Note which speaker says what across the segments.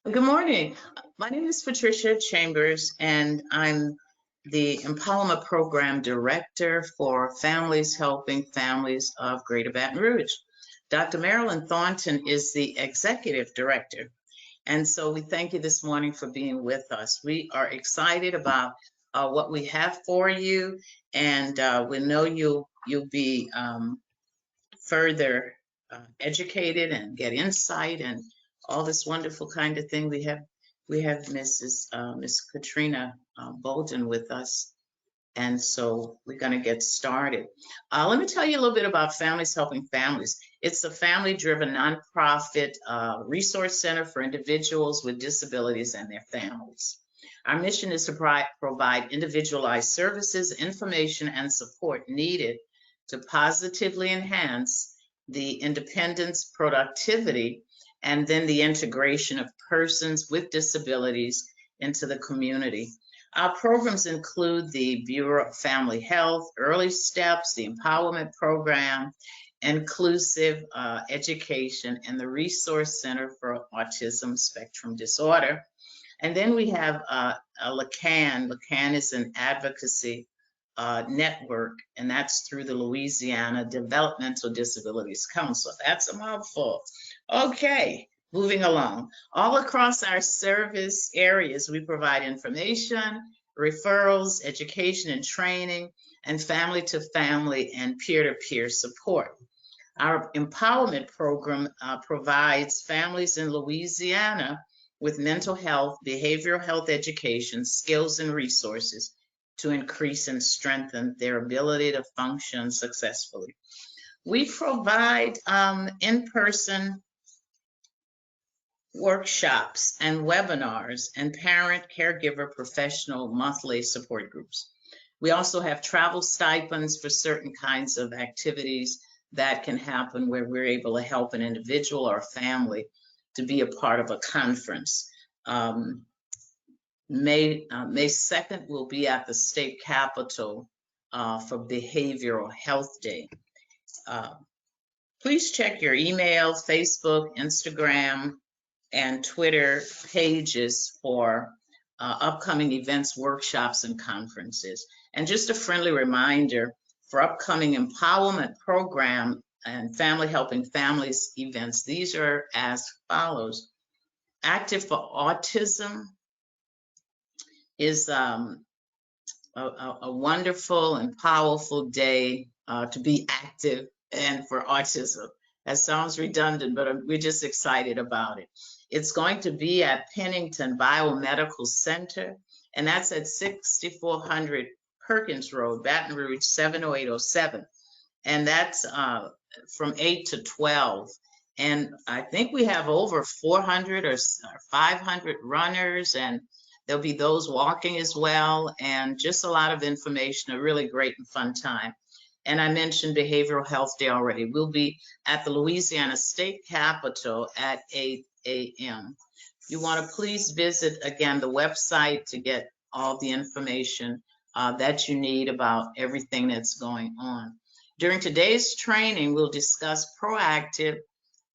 Speaker 1: Good morning. My name is Patricia Chambers, and I'm the Empowerment Program Director for Families Helping Families of Greater Baton Rouge. Dr. Marilyn Thornton is the Executive Director. And so we thank you this morning for being with us. We are excited about what we have for you, and we know you'll be further educated and get insight and all this wonderful kind of thing. We have Miss Katrina Boden with us, and so we're going to get started. Let me tell you a little bit about Families Helping Families. It's a family-driven nonprofit resource center for individuals with disabilities and their families. Our mission is to provide individualized services, information, and support needed to positively enhance the independence, productivity, and then the integration of persons with disabilities into the community. Our programs include the Bureau of Family Health, Early Steps, the Empowerment Program, Inclusive Education, and the Resource Center for Autism Spectrum Disorder. And then we have LACAN. LACAN is an advocacy network, and that's through the Louisiana Developmental Disabilities Council. That's a mouthful. Okay, moving along. All across our service areas, we provide information, referrals, education and training, and family-to-family and peer-to-peer support. Our empowerment program provides families in Louisiana with mental health, behavioral health education, skills, and resources to increase and strengthen their ability to function successfully. We provide in-person workshops and webinars and parent caregiver professional monthly support groups. We also have travel stipends for certain kinds of activities that can happen where we're able to help an individual or a family to be a part of a conference. May 2nd, we'll be at the state capitol for Behavioral Health Day. Please check your email, Facebook, Instagram, and Twitter pages for upcoming events, workshops, and conferences. And just a friendly reminder for upcoming empowerment program and family helping families events, these are as follows. Active for Autism is a wonderful and powerful day to be active and for autism. That sounds redundant, but we're just excited about it. It's going to be at Pennington Biomedical Center, and that's at 6400 Perkins Road, Baton Rouge, 70807. And that's from 8 to 12. And I think we have over 400 or 500 runners, and there'll be those walking as well, and just a lot of information, a really great and fun time. And I mentioned Behavioral Health Day already. We'll be at the Louisiana State Capitol at 8 a.m. You want to please visit, again, the website to get all the information that you need about everything that's going on. During today's training, we'll discuss proactive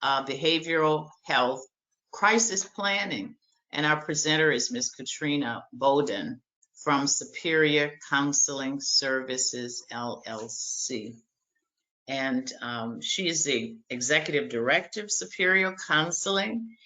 Speaker 1: behavioral health crisis planning. And our presenter is Ms. Katrina Boden from Superior Counseling Services, LLC. And she is the Executive Director of Superior Counseling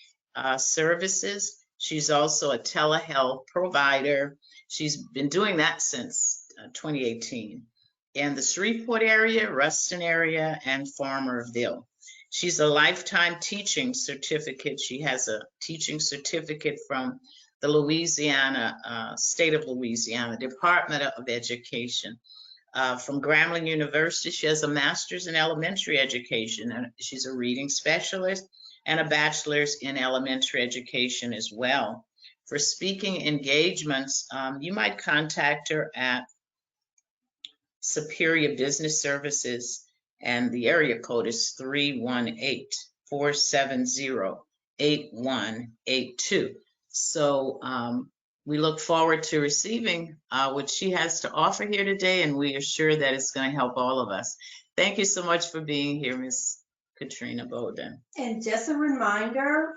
Speaker 1: Services. She's also a telehealth provider. She's been doing that since 2018 in the Shreveport area, Ruston area, and Farmerville. She's a lifetime teaching certificate. She has a teaching certificate from the Louisiana, state of Louisiana, Department of Education. From Grambling University, she has a master's in elementary education, and she's a reading specialist and a bachelor's in elementary education as well. For speaking engagements, you might contact her at Superior Business Services, and the area code is 318-470-8182. So we look forward to receiving what she has to offer here today, and we are sure that it's going to help all of us. Thank you so much for being here, Ms. Katrina Boden.
Speaker 2: And just a reminder,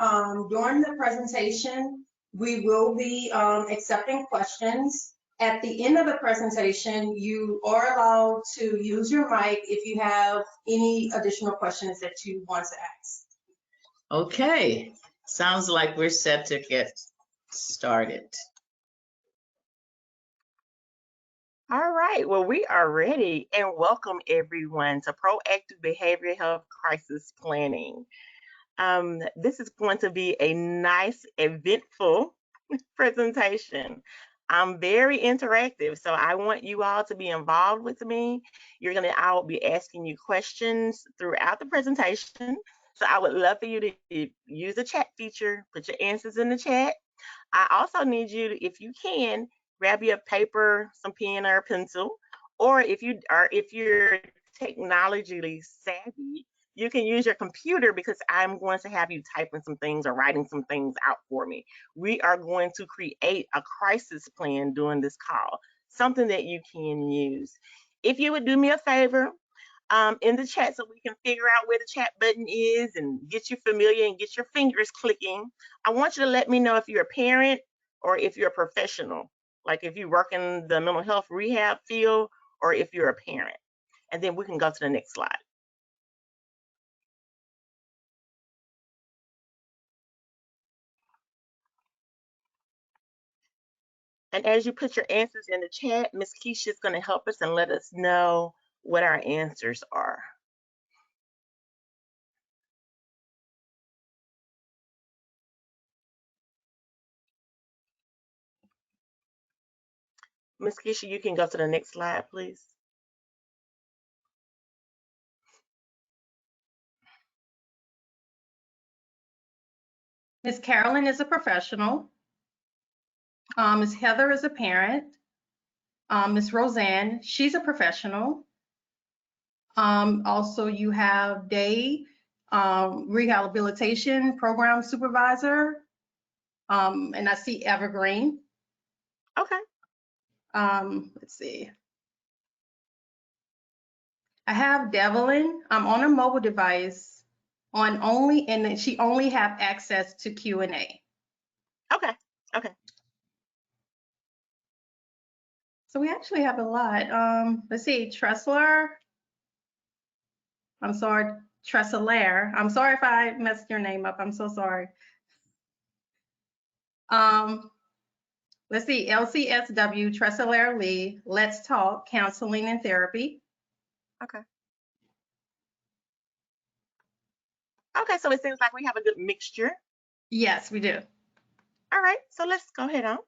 Speaker 2: during the presentation, we will be accepting questions. At the end of the presentation, you are allowed to use your mic if you have any additional questions that you want to ask.
Speaker 1: Okay, sounds like we're set to get started.
Speaker 3: All right, well, we are ready, and welcome everyone to Proactive Behavioral Health Crisis Planning. This is going to be a nice, eventful presentation. I'm very interactive, so I want you all to be involved with me. I'll be asking you questions throughout the presentation. So I would love for you to use the chat feature, put your answers in the chat. I also need you to, if you can, grab your paper, some pen or a pencil, or if you're technologically savvy, you can use your computer, because I'm going to have you typing some things or writing some things out for me. We are going to create a crisis plan during this call, something that you can use. If you would do me a favor, in the chat, so we can figure out where the chat button is and get you familiar and get your fingers clicking, I want you to let me know if you're a parent or if you're a professional, like if you work in the mental health rehab field or if you're a parent. And then we can go to the next slide. And as you put your answers in the chat, Ms. Keisha is going to help us and let us know what our answers are. Ms. Keisha, you can go to the next slide, please.
Speaker 2: Ms. Carolyn is a professional. Ms. Heather is a parent. Ms. Roseanne, she's a professional. Also, you have Dave, rehabilitation program supervisor. And I see Evergreen.
Speaker 3: Okay.
Speaker 2: Let's see. I have Devlin. I'm on a mobile device on only, and then she only have access to Q&A.
Speaker 3: Okay. Okay.
Speaker 2: So we actually have a lot. Let's see, Tressler. I'm sorry, Tressler. I'm sorry if I messed your name up. I'm so sorry. Let's see, LCSW, Tressler Lee, Let's Talk, Counseling and Therapy.
Speaker 3: Okay. Okay, so it seems like we have a good mixture.
Speaker 2: Yes, we do.
Speaker 3: All right, so let's go ahead on.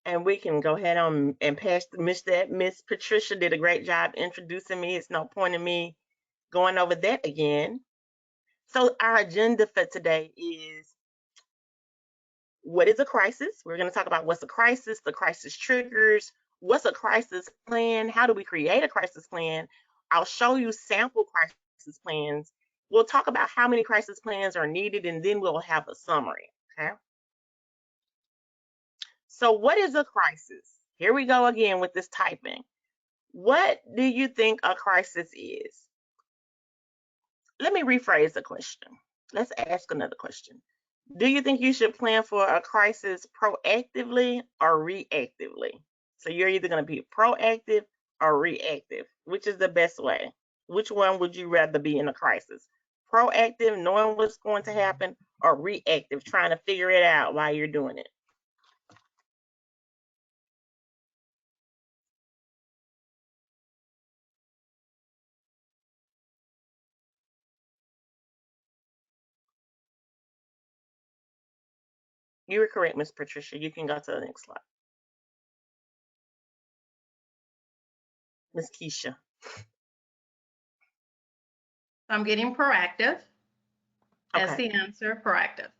Speaker 3: And we can go ahead on and pass that. Miss Patricia did a great job introducing me. It's no point in me going over that again. So our agenda for today is, what is a crisis? We're going to talk about what's a crisis, the crisis triggers, what's a crisis plan, how do we create a crisis plan? I'll show you sample crisis plans. We'll talk about how many crisis plans are needed, and then we'll have a summary, okay? So what is a crisis? Here we go again with this typing. What do you think a crisis is? Let me rephrase the question. Let's ask another question. Do you think you should plan for a crisis proactively or reactively? So you're either going to be proactive or reactive. Which is the best way? Which one would you rather be in a crisis? Proactive, knowing what's going to happen, or reactive, trying to figure it out while you're doing it? You were correct, Miss Patricia. You can go to the next slide. Miss Keisha.
Speaker 2: I'm getting proactive. That's
Speaker 3: Okay.
Speaker 2: the answer, proactive.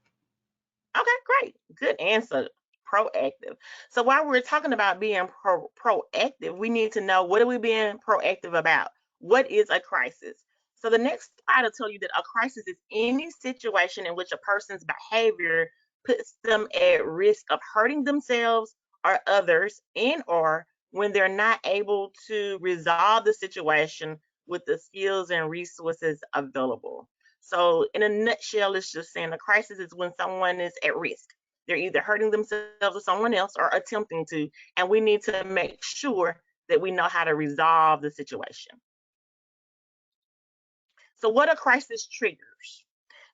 Speaker 3: Okay, great. Good answer. Proactive. So while we're talking about being proactive, we need to know, what are we being proactive about? What is a crisis? So the next slide will tell you that a crisis is any situation in which a person's behavior puts them at risk of hurting themselves or others, and or when they're not able to resolve the situation with the skills and resources available. So in a nutshell, it's just saying a crisis is when someone is at risk. They're either hurting themselves or someone else or attempting to, and we need to make sure that we know how to resolve the situation. So what are crisis triggers?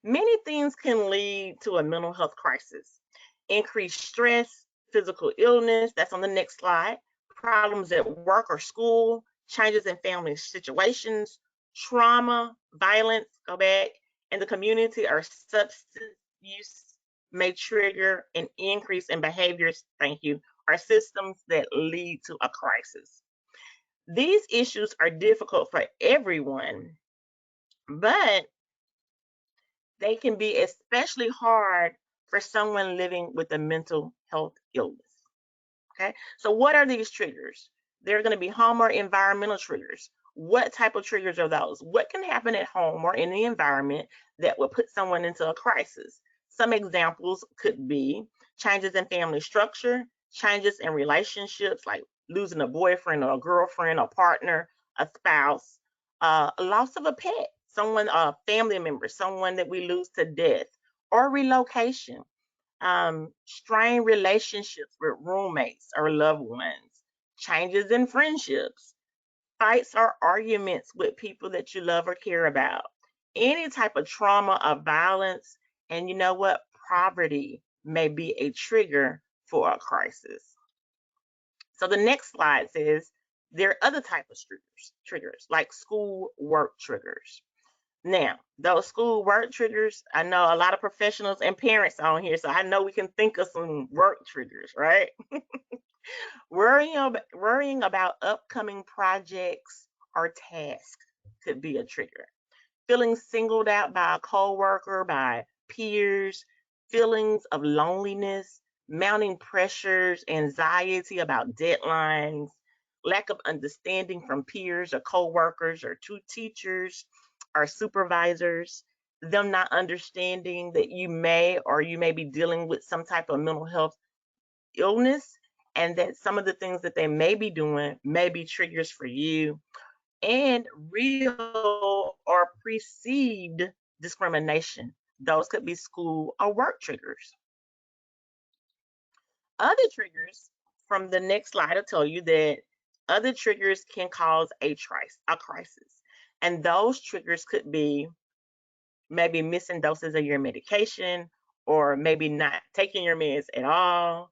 Speaker 3: Many things can lead to a mental health crisis. Increased stress, physical illness, that's on the next slide, problems at work or school, changes in family situations, trauma, violence, go back, in the community or substance use may trigger an increase in behaviors, thank you, or systems that lead to a crisis. These issues are difficult for everyone, but they can be especially hard for someone living with a mental health illness. Okay, so what are these triggers? They're going to be home or environmental triggers. What type of triggers are those? What can happen at home or in the environment that will put someone into a crisis? Some examples could be changes in family structure, changes in relationships, like losing a boyfriend or a girlfriend, a partner, a spouse, a loss of a pet, someone, a family member, someone that we lose to death, or relocation, strained relationships with roommates or loved ones, changes in friendships, fights or arguments with people that you love or care about, any type of trauma or violence, and you know what? Poverty may be a trigger for a crisis. So the next slide says there are other type of triggers like school work triggers. Now, those school work triggers, I know a lot of professionals and parents on here, so I know we can think of some work triggers, right? Worrying about upcoming projects or tasks could be a trigger. Feeling singled out by a coworker, by peers, feelings of loneliness, mounting pressures, anxiety about deadlines, lack of understanding from peers or coworkers or two teachers or supervisors, them not understanding that you may be dealing with some type of mental health illness, and that some of the things that they may be doing may be triggers for you, and real or perceived discrimination. Those could be school or work triggers. Other triggers from the next slide will tell you that other triggers can cause a crisis. And those triggers could be maybe missing doses of your medication or maybe not taking your meds at all.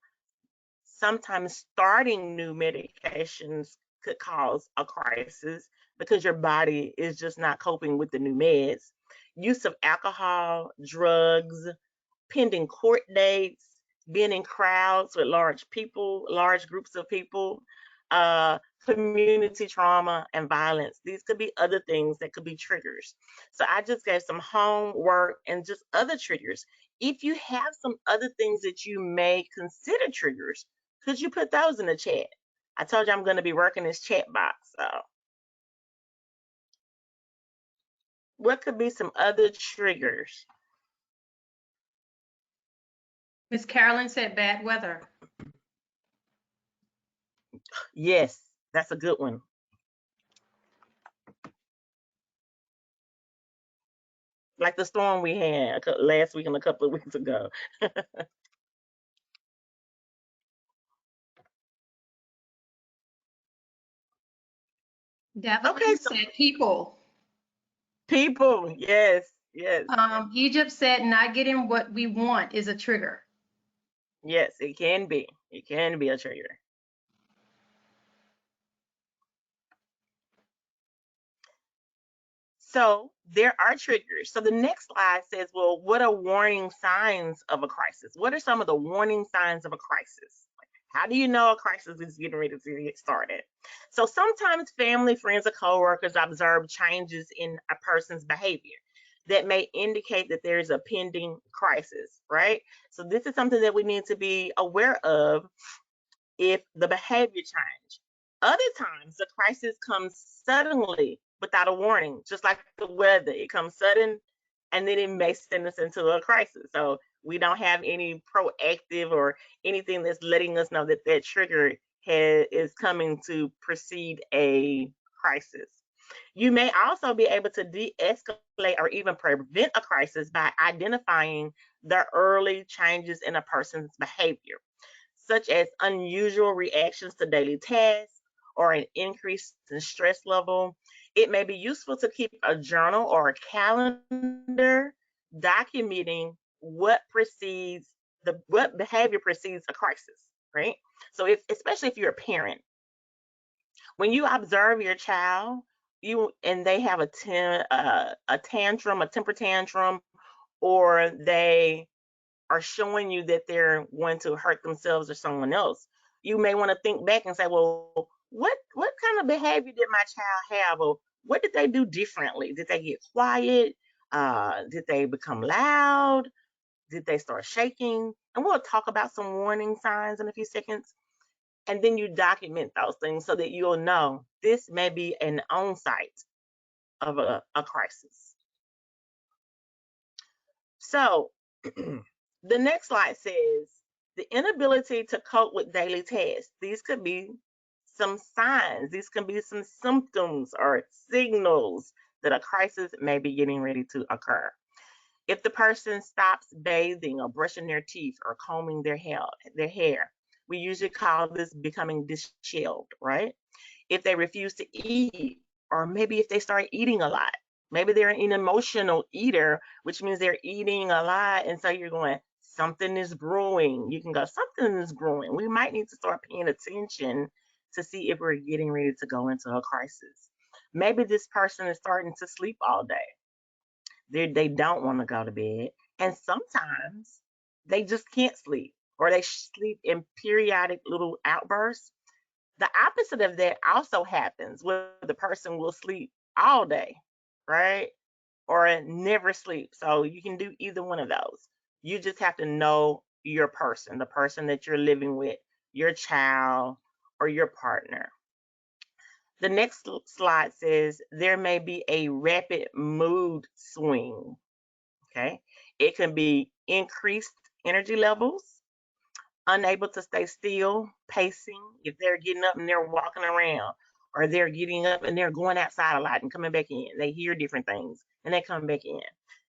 Speaker 3: Sometimes starting new medications could cause a crisis because your body is just not coping with the new meds. Use of alcohol, drugs, pending court dates, being in crowds with large groups of people, uh, community trauma and violence. These could be other things that could be triggers. So I just gave some homework and just other triggers. If you have some other things that you may consider triggers, could you put those in the chat? I told you I'm going to be working this chat box. So what could be some other triggers?
Speaker 2: Miss Carolyn said bad weather.
Speaker 3: Yes, that's a good one. Like the storm we had last week and a couple of weeks ago.
Speaker 2: Devlin
Speaker 3: Okay, so
Speaker 2: said people.
Speaker 3: people, yes, yes,
Speaker 2: Egypt said not getting what we want is a trigger.
Speaker 3: yes, it can be. It can be a trigger. So there are triggers. So the next slide says, well, what are warning signs of a crisis? What are some of the warning signs of a crisis? How do you know a crisis is getting ready to get started? So sometimes family, friends, or coworkers observe changes in a person's behavior that may indicate that there is a pending crisis, right? So this is something that we need to be aware of if the behavior change. Other times, the crisis comes suddenly without a warning, just like the weather. It comes sudden and then it may send us into a crisis. So we don't have any proactive or anything that's letting us know that that trigger is coming to precede a crisis. You may also be able to de-escalate or even prevent a crisis by identifying the early changes in a person's behavior, such as unusual reactions to daily tasks or an increase in stress level. It may be useful to keep a journal or a calendar documenting what behavior precedes a crisis, right? So if, especially if you're a parent, when you observe your child, and they have a tantrum, a temper tantrum, or they are showing you that they're going to hurt themselves or someone else, you may want to think back and say, well, what kind of behavior did my child have, or what did they do differently? Did they get quiet? Did they become loud? Did they start shaking? And we'll talk about some warning signs in a few seconds. And then you document those things so that you'll know this may be an onset of a crisis. So the next slide says the inability to cope with daily tasks. These could be some signs, these can be some symptoms or signals that a crisis may be getting ready to occur. If the person stops bathing or brushing their teeth or combing their hair, we usually call this becoming disheveled, right? If they refuse to eat, or maybe if they start eating a lot, maybe they're an emotional eater, which means they're eating a lot. And so you're going, something is brewing. You can go, something is brewing. We might need to start paying attention to see if we're getting ready to go into a crisis. Maybe this person is starting to sleep all day. They don't want to go to bed. And sometimes they just can't sleep, or they sleep in periodic little outbursts. The opposite of that also happens, where the person will sleep all day, right? Or never sleep. So you can do either one of those. You just have to know your person, the person that you're living with, your child, or your partner. The next slide says there may be a rapid mood swing. Okay. It can be increased energy levels, unable to stay still, pacing, if they're getting up and they're walking around, or they're getting up and they're going outside a lot and coming back in. They hear different things and they come back in.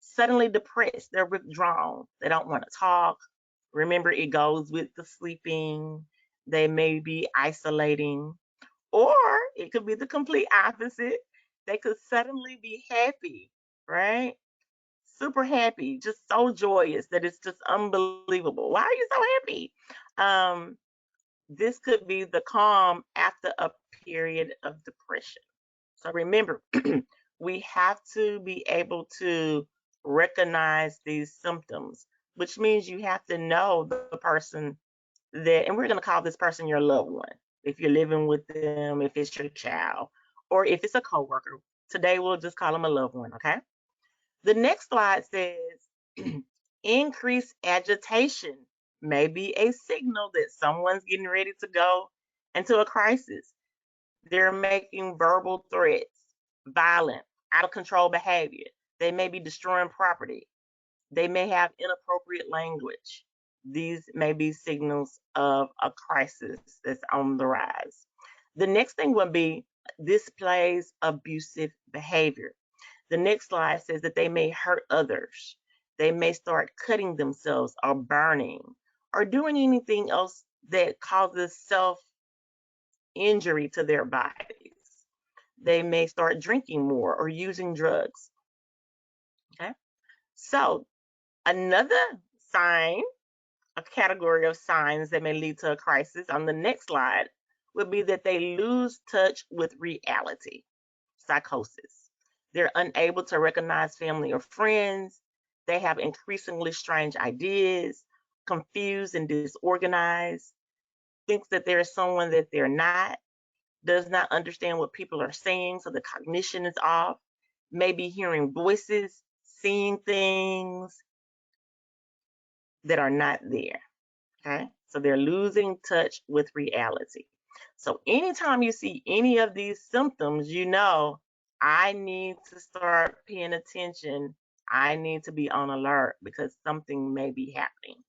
Speaker 3: Suddenly depressed, they're withdrawn, they don't want to talk. Remember, it goes with the sleeping. They may be isolating, or it could be the complete opposite. They could suddenly be happy, right? Super happy, just so joyous that it's just unbelievable. Why are you so happy? Um, this could be the calm after a period of depression. So remember, we have to be able to recognize these symptoms, which means you have to know the person that, and we're going to call this person your loved one. If you're living with them, if it's your child, or if it's a coworker, today we'll just call them a loved one, okay? The next slide says increased agitation may be a signal that someone's getting ready to go into a crisis. They're making verbal threats, violent, out of control behavior. They may be destroying property. They may have inappropriate language. These may be signals of a crisis that's on the rise. The next thing would be displays abusive behavior. The next slide says that they may hurt others. They may start cutting themselves or burning or doing anything else that causes self injury to their bodies. They may start drinking more or using drugs. Okay. So, another sign, a category of signs that may lead to a crisis on the next slide would be that they lose touch with reality, psychosis. They're unable to recognize family or friends. They have increasingly strange ideas, confused and disorganized, thinks that there is someone that they're not, does not understand what people are saying, so the cognition is off, maybe hearing voices, seeing things that are not there. Okay, so they're losing touch with reality. So anytime you see any of these symptoms, you know, I need to start paying attention. I need to be on alert because something may be happening.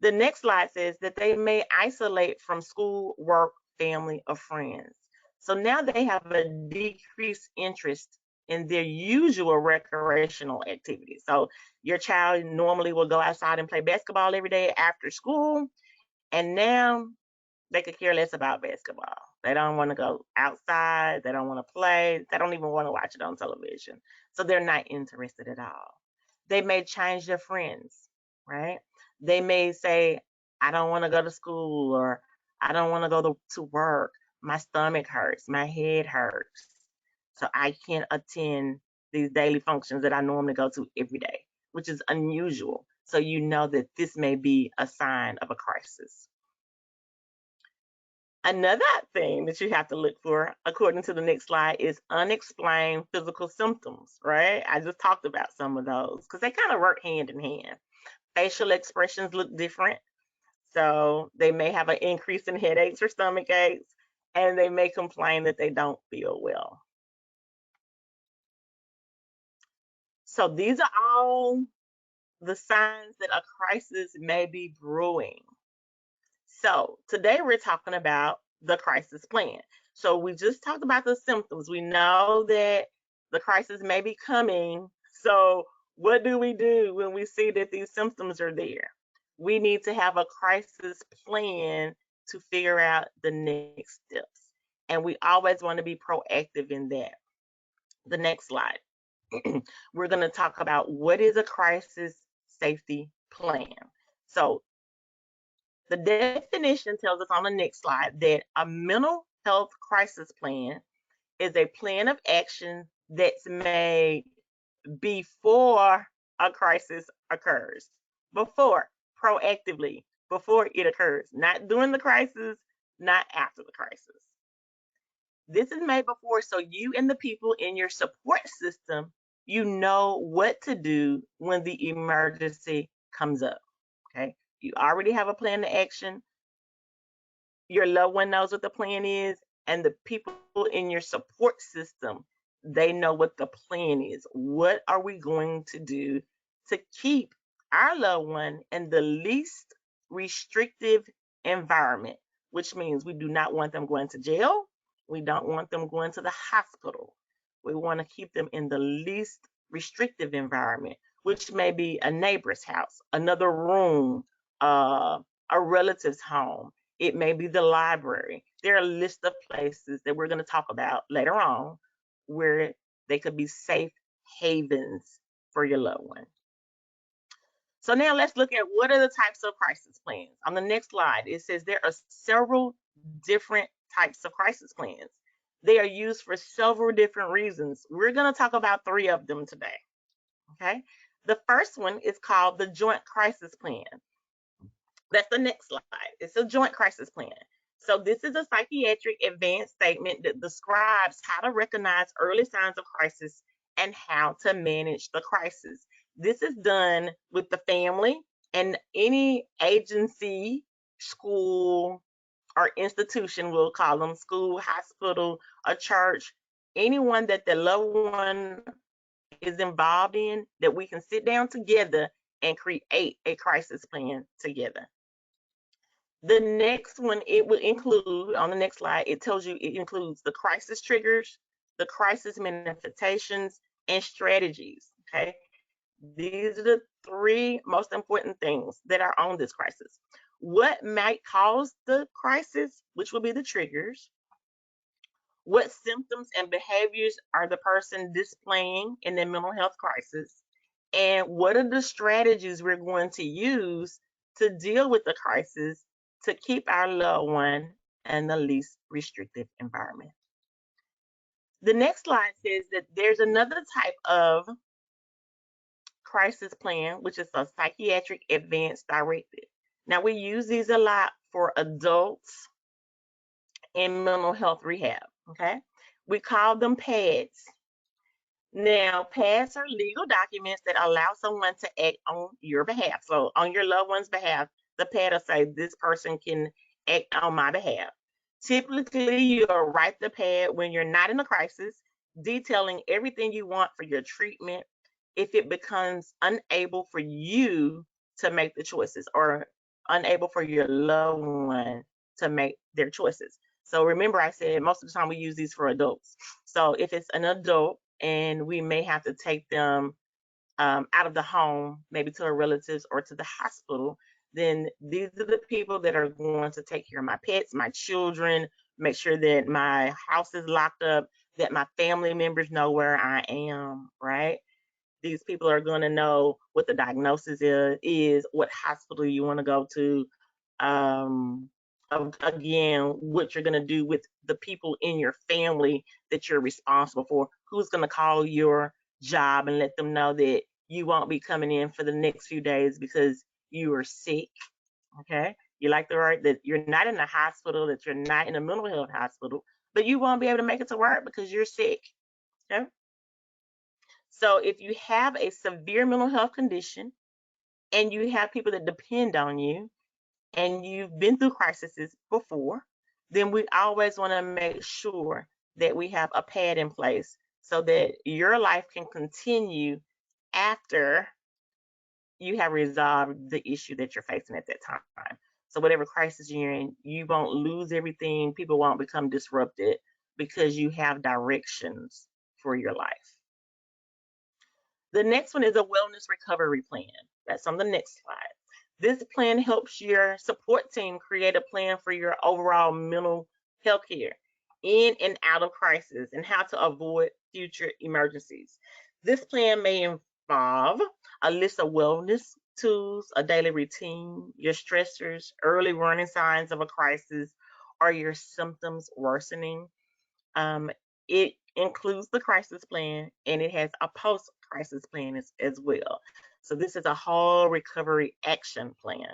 Speaker 3: The next slide says that they may isolate from school, work, family, or friends. So now they have a decreased interest in their usual recreational activities. So your child normally will go outside and play basketball every day after school, and now they could care less about basketball. They don't want to go outside. They don't want to play. They don't even want to watch it on television. So they're not interested at all. They may change their friends, right? They may say, I don't want to go to school, or I don't want to go to work. My stomach hurts. My head hurts. So I can't attend these daily functions that I normally go to every day, which is unusual. So you know that this may be a sign of a crisis. Another thing that you have to look for, according to the next slide, is unexplained physical symptoms, right? I just talked about some of those because they kind of work hand in hand. Facial expressions look different. So they may have an increase in headaches or stomach aches, and they may complain that they don't feel well. So these are all the signs that a crisis may be brewing. So today we're talking about the crisis plan. So we just talked about the symptoms. We know that the crisis may be coming. So what do we do when we see that these symptoms are there? We need to have a crisis plan to figure out the next steps. And we always want to be proactive in that. The next slide. We're going to talk about what is a crisis safety plan. So the definition tells us on the next slide that a mental health crisis plan is a plan of action that's made before a crisis occurs, before, proactively, before it occurs, not during the crisis, not after the crisis. This is made before, so you and the people in your support system, you know what to do when the emergency comes up. Okay, you already have a plan of action. Your loved one knows what the plan is, and the people in your support system, they know what the plan is. What are we going to do to keep our loved one in the least restrictive environment, which means we do not want them going to jail. We don't want them going to the hospital. We want to keep them in the least restrictive environment, which may be a neighbor's house, another room, a relative's home. It may be the library. There are a list of places that we're going to talk about later on where they could be safe havens for your loved one. So now let's look at what are the types of crisis plans. On the next slide, it says there are several different types of crisis plans. They are used for several different reasons. We're going to talk about 3 of them today. Okay. The first one is called the Joint Crisis Plan. That's the next slide. It's a joint crisis plan. So this is a psychiatric advanced statement that describes how to recognize early signs of crisis and how to manage the crisis. This is done with the family and any agency, school, or institution, we'll call them school, hospital, a church, anyone that the loved one is involved in, that we can sit down together and create a crisis plan together. The next one, it will include, on the next slide, it tells you it includes the crisis triggers, the crisis manifestations, and strategies, okay? These are the 3 most important things that are on this crisis. What might cause the crisis, which will be the triggers. What symptoms and behaviors are the person displaying in their mental health crisis? And what are the strategies we're going to use to deal with the crisis to keep our loved one in the least restrictive environment? The next slide says that there's another type of crisis plan, which is a psychiatric advanced directive. Now, we use these a lot for adults in mental health rehab, okay? We call them PADs. Now, PADs are legal documents that allow someone to act on your behalf. So on your loved one's behalf, the PAD will say, this person can act on my behalf. Typically, you'll write the PAD when you're not in a crisis, detailing everything you want for your treatment if it becomes unable for you to make the choices or unable for your loved one to make their choices. So remember, I said most of the time we use these for adults. So if it's an adult and we may have to take them out of the home, maybe to a relatives or to the hospital, then these are the people that are going to take care of my pets, my children, make sure that my house is locked up, that my family members know where I am, right? These people are going to know what the diagnosis is, what hospital you want to go to, um, again, what you're going to do with the people in your family that you're responsible for, who's going to call your job and let them know that you won't be coming in for the next few days because you are sick. Okay, you like the word that you're not in the hospital, that you're not in a mental health hospital, but you won't be able to make it to work because you're sick. Okay, so if you have a severe mental health condition and you have people that depend on you and you've been through crises before, then we always want to make sure that we have a pad in place so that your life can continue after you have resolved the issue that you're facing at that time. So whatever crisis you're in, you won't lose everything. People won't become disrupted because you have directions for your life. The next one is a wellness recovery plan. That's on the next slide. This plan helps your support team create a plan for your overall mental health care in and out of crisis and how to avoid future emergencies. This plan may involve a list of wellness tools, a daily routine, your stressors, early warning signs of a crisis, or your symptoms worsening. It includes the crisis plan and it has a post crisis plan as well. So this is a whole recovery action plan.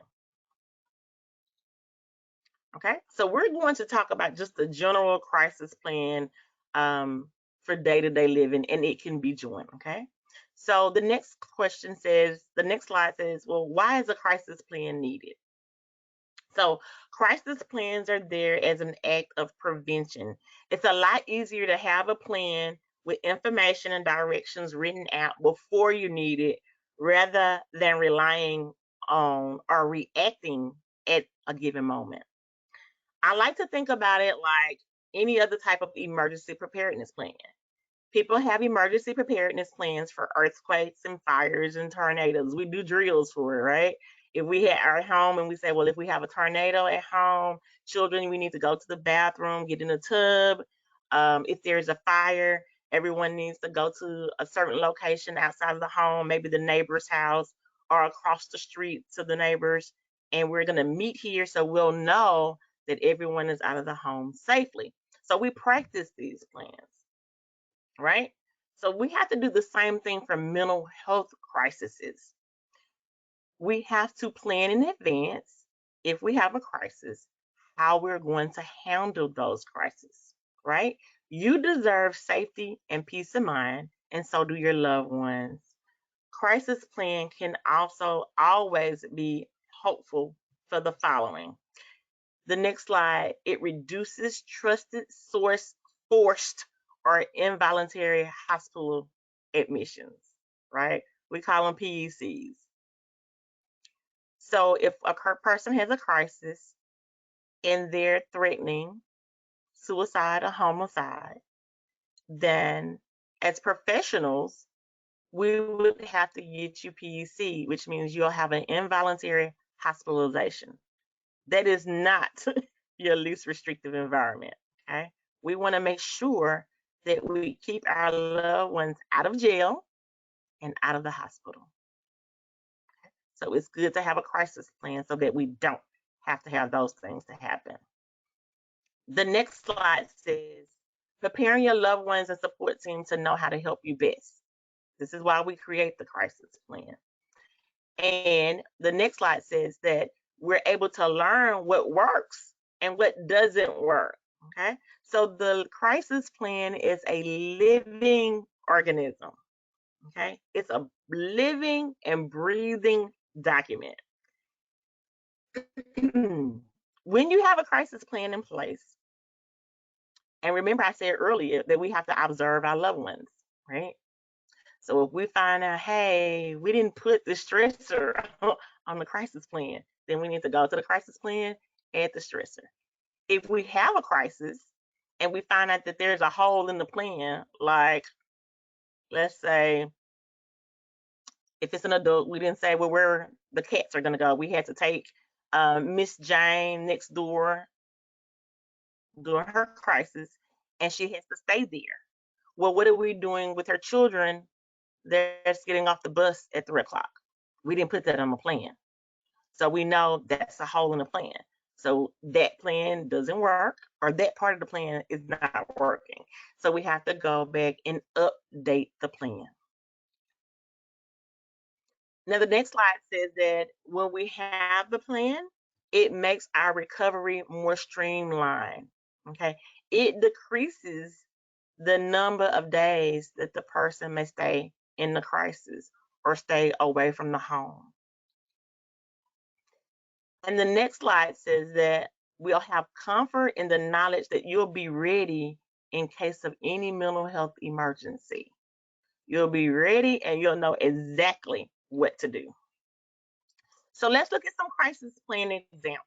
Speaker 3: Okay, so we're going to talk about just the general crisis plan for day-to-day living, and it can be joined. Okay, so the next slide says, well, why is a crisis plan needed? So crisis plans are there as an act of prevention. It's a lot easier to have a plan with information and directions written out before you need it rather than relying on or reacting at a given moment. I like to think about it like any other type of emergency preparedness plan. People have emergency preparedness plans for earthquakes and fires and tornadoes. We do drills for it, right? If we had our home and we say, well, if we have a tornado at home, children, we need to go to the bathroom, get in a tub. If there's a fire, everyone needs to go to a certain location outside of the home, maybe the neighbor's house or across the street to the neighbors. And we're going to meet here so we'll know that everyone is out of the home safely. So we practice these plans, right? So we have to do the same thing for mental health crises. We have to plan in advance if we have a crisis, how we're going to handle those crises, right? You deserve safety and peace of mind, and so do your loved ones. Crisis plan can also always be hopeful for the following. The next slide, it reduces trusted source forced or involuntary hospital admissions, right? We call them PECs. So if a person has a crisis and they're threatening suicide or homicide, then as professionals, we would have to get you PEC, which means you'll have an involuntary hospitalization. That is not your least restrictive environment. Okay. We want to make sure that we keep our loved ones out of jail and out of the hospital. So it's good to have a crisis plan so that we don't have to have those things to happen. The next slide says, preparing your loved ones and support team to know how to help you best. This is why we create the crisis plan. And the next slide says that we're able to learn what works and what doesn't work. Okay. So the crisis plan is a living organism. Okay. It's a living and breathing document. When you have a crisis plan in place, and remember I said earlier that we have to observe our loved ones, right? So if we find out, hey, we didn't put the stressor on the crisis plan, then we need to go to the crisis plan, add the stressor. if we have a crisis and we find out that there's a hole in the plan, like let's say if it's an adult, we didn't say well where the cats are going to go. We had to take Miss Jane next door during her crisis, and she has to stay there. Well, what are we doing with her children that's getting off the bus at 3 o'clock? We didn't put that on the plan. So we know that's a hole in the plan. So that plan doesn't work, or that part of the plan is not working. So we have to go back and update the plan. Now, the next slide says that when we have the plan, it makes our recovery more streamlined. Okay. It decreases the number of days that the person may stay in the crisis or stay away from the home. And the next slide says that we'll have comfort in the knowledge that you'll be ready in case of any mental health emergency. You'll be ready and you'll know exactly what to do. So let's look at some crisis plan examples.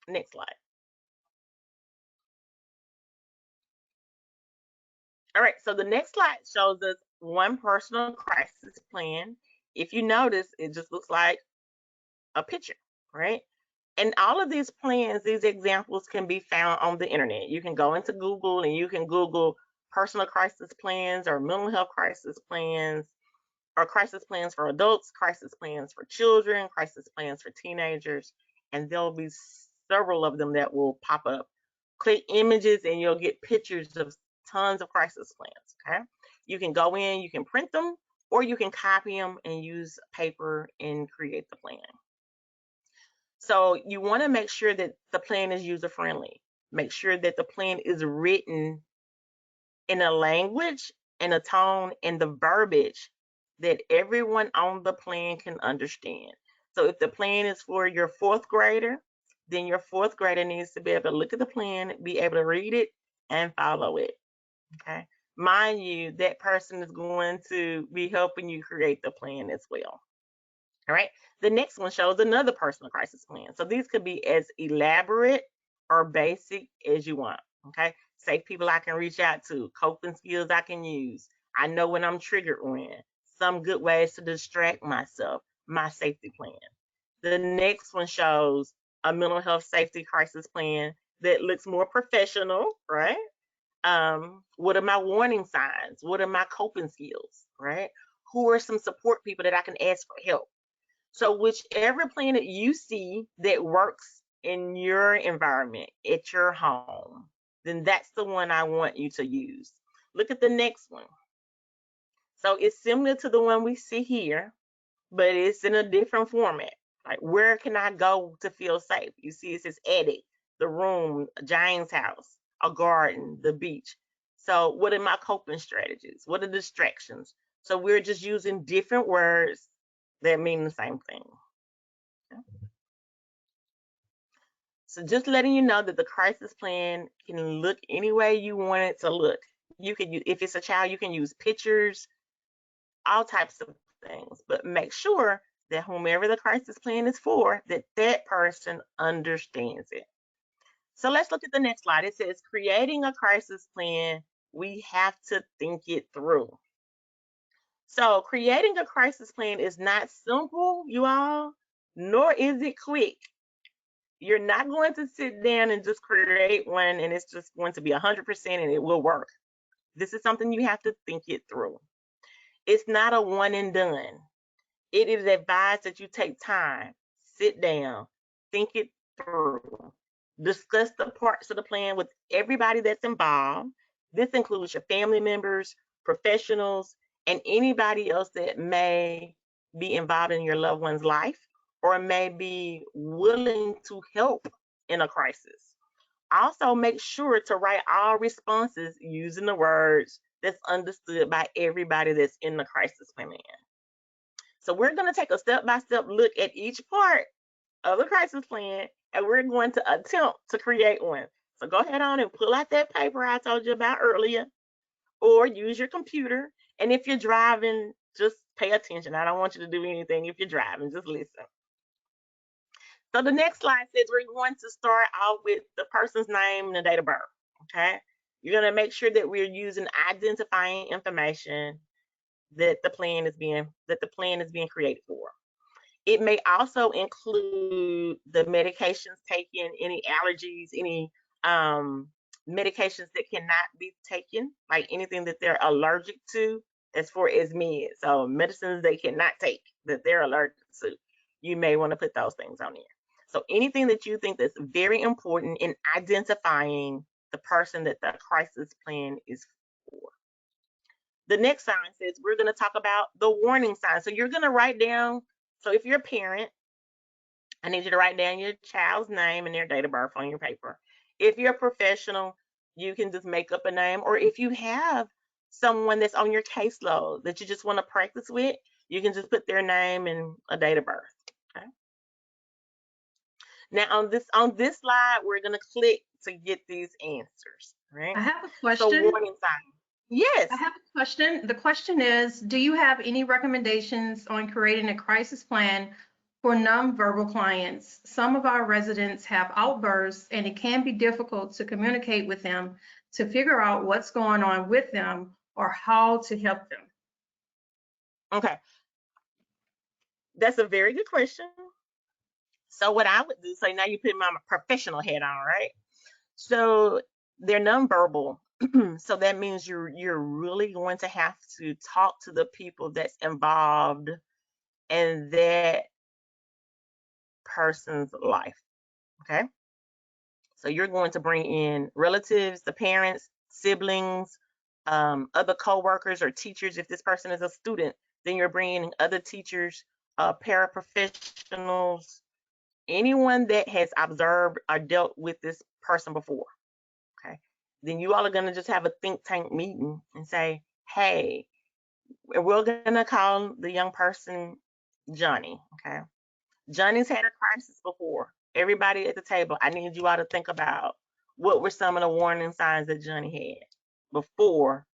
Speaker 3: Next slide. All right, so the next slide shows us one personal crisis plan. If you notice, it just looks like a picture, right? And all of these plans, these examples can be found on the internet. You can go into Google and you can Google personal crisis plans or mental health crisis plans or crisis plans for adults, crisis plans for children, crisis plans for teenagers, and there'll be several of them that will pop up. Click images and you'll get pictures of tons of crisis plans, okay? You can go in, you can print them, or you can copy them and use paper and create the plan. So you want to make sure that the plan is user friendly. Make sure that the plan is written in a language and a tone and the verbiage that everyone on the plan can understand. So if the plan is for your fourth grader, then your fourth grader needs to be able to look at the plan, be able to read it and follow it. Okay. Mind you, that person is going to be helping you create the plan as well. All right. The next one shows another personal crisis plan. So these could be as elaborate or basic as you want. Okay. Safe people I can reach out to, coping skills I can use. I know when I'm triggered when, some good ways to distract myself, my safety plan. The next one shows a mental health safety crisis plan that looks more professional, right? What are my warning signs? What are my coping skills, right? Who are some support people that I can ask for help? So whichever plan that you see that works in your environment, at your home, then that's the one I want you to use. Look at the next one. So it's similar to the one we see here, but it's in a different format. Like, where can I go to feel safe? You see, it says attic, the room, Jane's house, a garden, the beach. So what are my coping strategies? What are distractions? So we're just using different words that mean the same thing. Okay. So just letting you know that the crisis plan can look any way you want it to look. You can use, if it's a child, you can use pictures, all types of things, but make sure that whomever the crisis plan is for, that that person understands it. So let's look at the next slide. It says creating a crisis plan, we have to think it through. So creating a crisis plan is not simple, you all, nor is it quick. You're not going to sit down and just create one and it's just going to be 100% and it will work. This is something you have to think it through. It's not a one and done. It is advised that you take time, sit down, think it through, discuss the parts of the plan with everybody that's involved. This includes your family members, professionals, and anybody else that may be involved in your loved one's life or may be willing to help in a crisis. Also, make sure to write all responses using the words that's understood by everybody that's in the crisis plan. So we're going to take a step-by-step look at each part of the crisis plan, and we're going to attempt to create one. So go ahead on and pull out that paper I told you about earlier, or use your computer. And if you're driving, just pay attention. I don't want you to do anything if you're driving, just listen. So the next slide says we're going to start out with the person's name and the date of birth. Okay. You're going to make sure that we're using identifying information that the plan is being created for. It may also include the medications taken, any allergies, any medications that cannot be taken, like anything that they're allergic to, as far as meds. So medicines they cannot take that they're allergic to, you may want to put those things on there. So anything that you think that's very important in identifying the person that the crisis plan is for. The next sign says we're going to talk about the warning signs. So you're going to write down, so if you're a parent, I need you to write down your child's name and their date of birth on your paper. If you're a professional, you can just make up a name, or if you have someone that's on your caseload that you just want to practice with, you can just put their name and a date of birth. Okay. Now on this slide, we're gonna click to get these answers. Right.
Speaker 2: I have a
Speaker 3: So
Speaker 2: question.
Speaker 3: warning sign. Yes.
Speaker 2: I have a question. The question is, do you have any recommendations on creating a crisis plan for nonverbal clients? Some of our residents have outbursts and it can be difficult to communicate with them to figure out what's going on with them or how to help them.
Speaker 3: Okay. That's a very good question. So what I would do, so now you put my professional hat on, right? So they're nonverbal. So that means you're really going to have to talk to the people that's involved in that person's life. Okay. So you're going to bring in relatives, the parents, siblings, other coworkers or teachers. If this person is a student, then you're bringing in other teachers, paraprofessionals, anyone that has observed or dealt with this person before. Okay. Then you all are going to just have a think tank meeting and say, hey, we're going to call the young person Johnny. Okay. Johnny's had a crisis before. Everybody at the table, I need you all to think about what were some of the warning signs that Johnny had before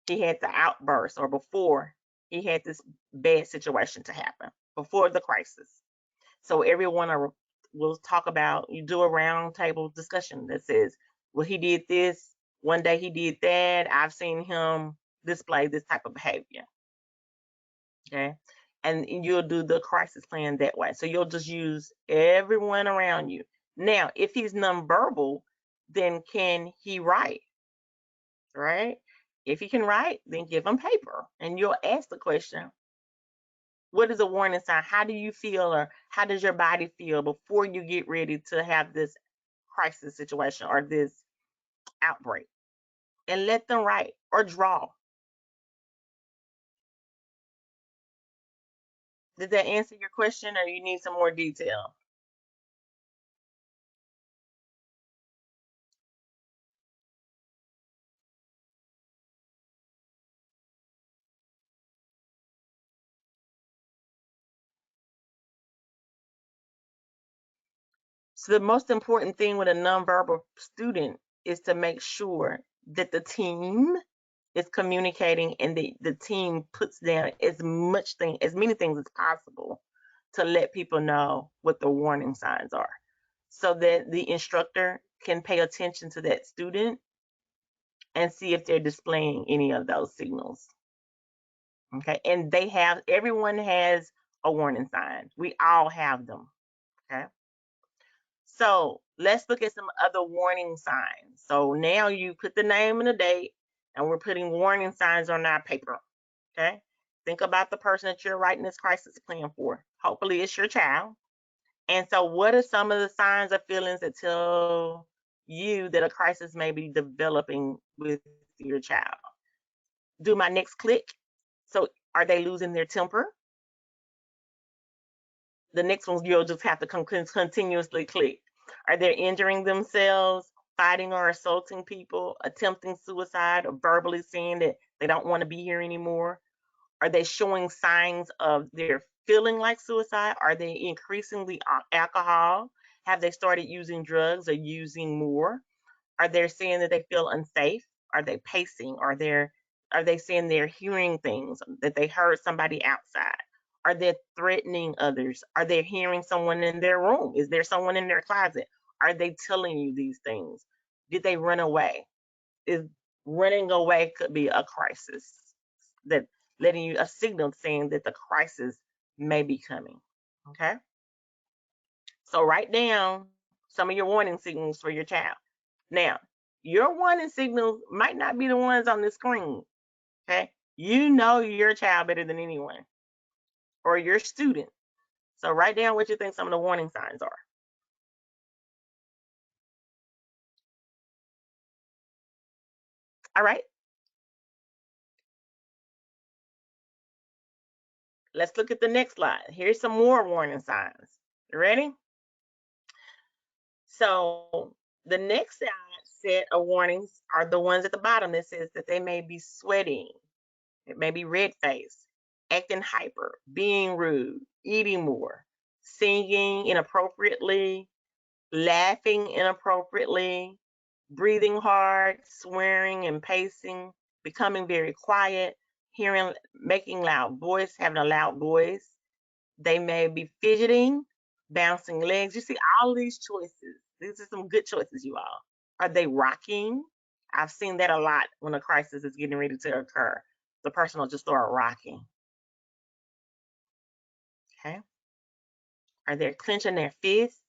Speaker 3: he had the outburst or before he had this bad situation to happen, before the crisis. So everyone will talk about, you do a round table discussion that says, well, he did this, one day he did that, I've seen him display this type of behavior. Okay. And you'll do the crisis plan that way. So you'll just use everyone around you. Now, if he's nonverbal, then can he write? Right? If he can write, then give him paper. And you'll ask the question, what is a warning sign? How do you feel, or how does your body feel before you get ready to have this crisis situation or this outbreak? And let them write or draw. Did that answer your question, or you need some more detail? So the most important thing with a nonverbal student is to make sure that the team is communicating and the team puts down as many things as possible to let people know what the warning signs are, so that the instructor can pay attention to that student and see if they're displaying any of those signals. Okay. And everyone has a warning sign. We all have them. Okay. So let's look at some other warning signs. So now you put the name and the date, and we're putting warning signs on our paper. Okay. Think about the person that you're writing this crisis plan for. Hopefully it's your child. And so what are some of the signs or feelings that tell you that a crisis may be developing with your child? Do my next click. So are they losing their temper? The next one you'll just have to continuously click. Are they injuring themselves, fighting or assaulting people, attempting suicide, or verbally saying that they don't want to be here anymore? Are they showing signs of their feeling like suicide? Are they increasingly alcohol? Have they started using drugs or using more? Are they saying that they feel unsafe? Are they pacing? Are they saying they're hearing things, that they heard somebody outside? Are they threatening others? Are they hearing someone in their room? Is there someone in their closet? Are they telling you these things? Did they run away? Is running away could be a crisis, that letting you a signal saying that the crisis may be coming. Okay. So write down some of your warning signals for your child. Now, your warning signals might not be the ones on the screen. Okay. You know your child better than anyone, or your student. So write down what you think some of the warning signs are. All right. Let's look at the next slide. Here's some more warning signs. You ready? So the next set of warnings are the ones at the bottom that says that they may be sweating, it may be red faced, acting hyper, being rude, eating more, singing inappropriately, laughing inappropriately, breathing hard, swearing and pacing, becoming very quiet, hearing, making loud voice, having a loud voice. They may be fidgeting, bouncing legs. You see all these choices. These are some good choices, you all. Are they rocking? I've seen that a lot when a crisis is getting ready to occur. The person will just start rocking. Okay. Are they clenching their fists?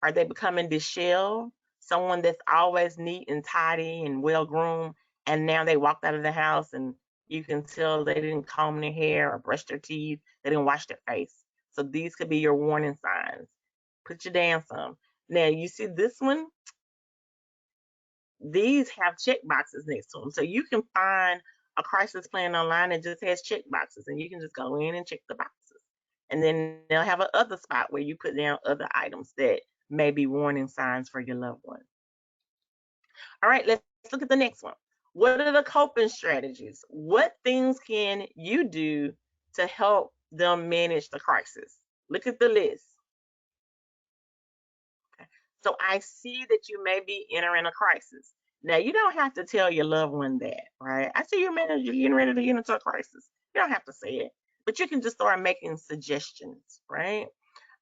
Speaker 3: Are they becoming disheveled? Someone that's always neat and tidy and well groomed, and now they walked out of the house and you can tell they didn't comb their hair or brush their teeth, they didn't wash their face. So these could be your warning signs. Put your down some. Now you see this one, these have check boxes next to them. So you can find a crisis plan online that just has check boxes, and you can just go in and check the boxes. And then they'll have a other spot where you put down other items that may be warning signs for your loved one. All right, let's look at the next one. What are the coping strategies? What things can you do to help them manage the crisis? Look at the list. Okay. So I see that you may be entering a crisis. Now, you don't have to tell your loved one that, right? I see you're getting ready to get into a crisis. You don't have to say it, but you can just start making suggestions, right?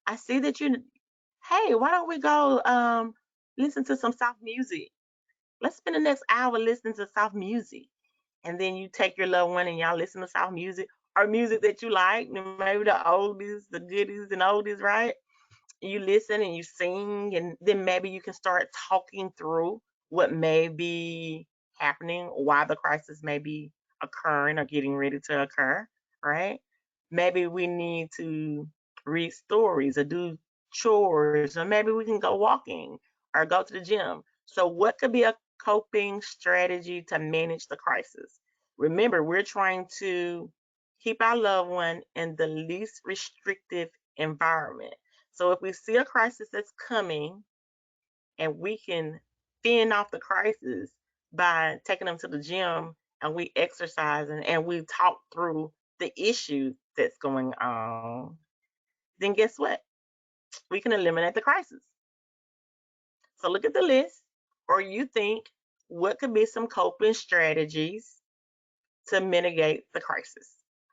Speaker 3: I see that hey, why don't we go listen to some soft music? Let's spend the next hour listening to soft music. And then you take your loved one and y'all listen to soft music or music that you like, maybe the oldies, the goodies and oldies, right? You listen and you sing, and then maybe you can start talking through what may be happening, why the crisis may be occurring or getting ready to occur, right? Maybe we need to read stories or do chores, or maybe we can go walking or go to the gym. So, what could be a coping strategy to manage the crisis? Remember, we're trying to keep our loved one in the least restrictive environment. So if we see a crisis that's coming and we can fend off the crisis by taking them to the gym and we exercise and we talk through the issue that's going on, then guess what? We can eliminate the crisis. So look at the list, or you think what could be some coping strategies to mitigate the crisis.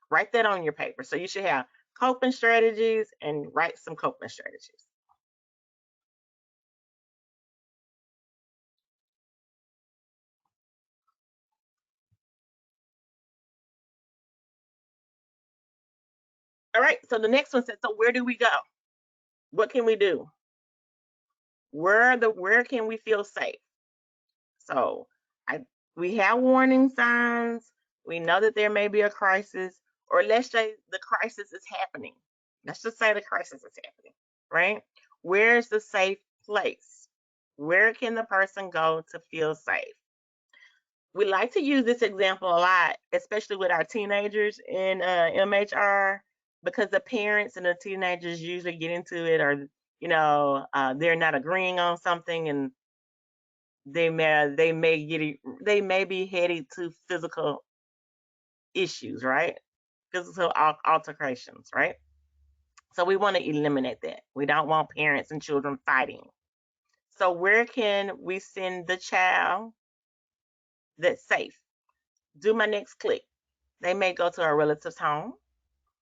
Speaker 3: Write that on your paper. So you should have coping strategies and write some coping strategies. All right, so the next one says, so where do we go? What can we do? Where can we feel safe? So I we have warning signs. We know that there may be a crisis, or let's say the crisis is happening. Let's just say the crisis is happening, right? Where's the safe place? Where can the person go to feel safe? We like to use this example a lot, especially with our teenagers in MHR, because the parents and the teenagers usually get into it, or they're not agreeing on something, and they may be headed to physical issues, right? Physical altercations, right? So we want to eliminate that. We don't want parents and children fighting. So where can we send the child that's safe? Do my next click. They may go to a relative's home.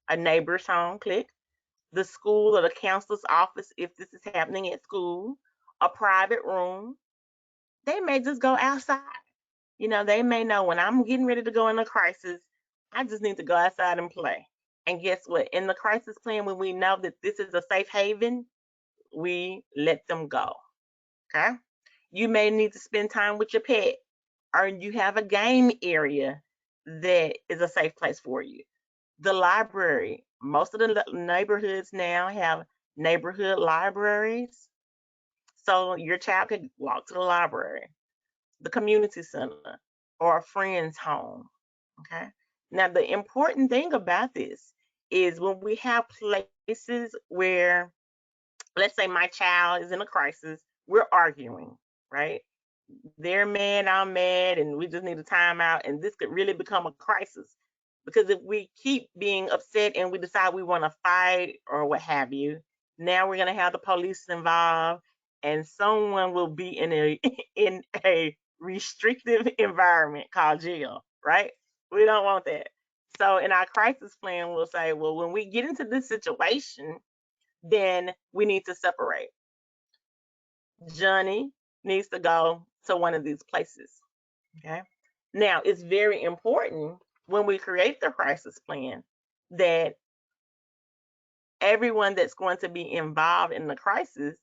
Speaker 3: a neighbor's home, click, the school or the counselor's office if this is happening at school, a private room. They may just go outside. They may know when I'm getting ready to go in a crisis, I just need to go outside and play. And guess what? In the crisis plan, when we know that this is a safe haven, we let them go. Okay? You may need to spend time with your pet, or you have a game area that is a safe place for you. The library, most of the neighborhoods now have neighborhood libraries. So your child could walk to the library, the community center, or a friend's home. Okay. Now, the important thing about this is when we have places where, let's say my child is in a crisis, we're arguing, right? They're mad, I'm mad, and we just need a timeout. And this could really become a crisis because if we keep being upset and we decide we want to fight or what have you, now we're going to have the police involved, and someone will be in a in a restrictive environment called jail, right? We don't want that. So in our crisis plan, we'll say, well, when we get into this situation, then we need to separate. Johnny needs to go to one of these places. Okay. Now, it's very important when we create the crisis plan that everyone that's going to be involved in the crisis,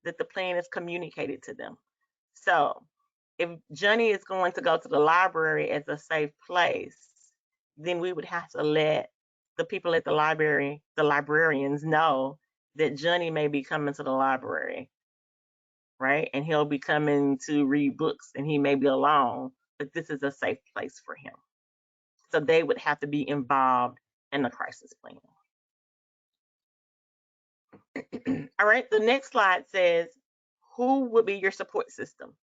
Speaker 3: that the plan is communicated to them. So, if Johnny is going to go to the library as a safe place, then we would have to let the people at the library, the librarians, know that Johnny may be coming to the library, right? And he'll be coming to read books and he may be alone, but this is a safe place for him. So they would have to be involved in the crisis plan. All right, the next slide says, who would be your support system?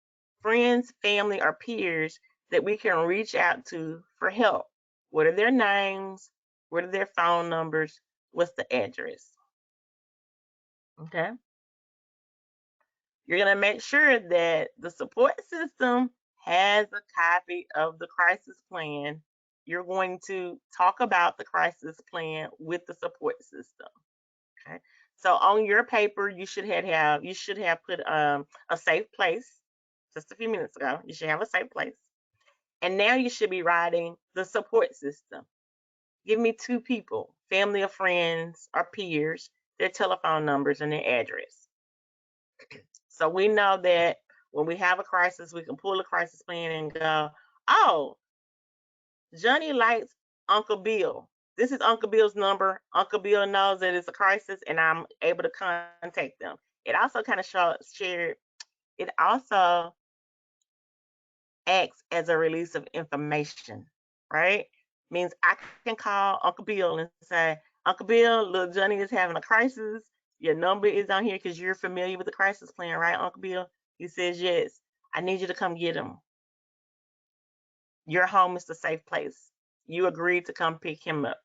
Speaker 3: Friends, family, or peers that we can reach out to for help. What are their names? What are their phone numbers? What's the address? Okay. You're going to make sure that the support system has a copy of the crisis plan. You're going to talk about the crisis plan with the support system. Okay. So on your paper, you should have put a safe place. Just a few minutes ago, you should have a safe place. And now you should be writing the support system. Give me 2 people, family or friends or peers, their telephone numbers and their address. So we know that when we have a crisis, we can pull a crisis plan and go, oh, Johnny likes Uncle Bill. This is Uncle Bill's number. Uncle Bill knows that it's a crisis and I'm able to contact them. It also kind of it also acts as a release of information, right? Means I can call Uncle Bill and say, Uncle Bill, little Johnny is having a crisis. Your number is on here because you're familiar with the crisis plan, right, Uncle Bill? He says, yes. I need you to come get him. Your home is the safe place. You agreed to come pick him up.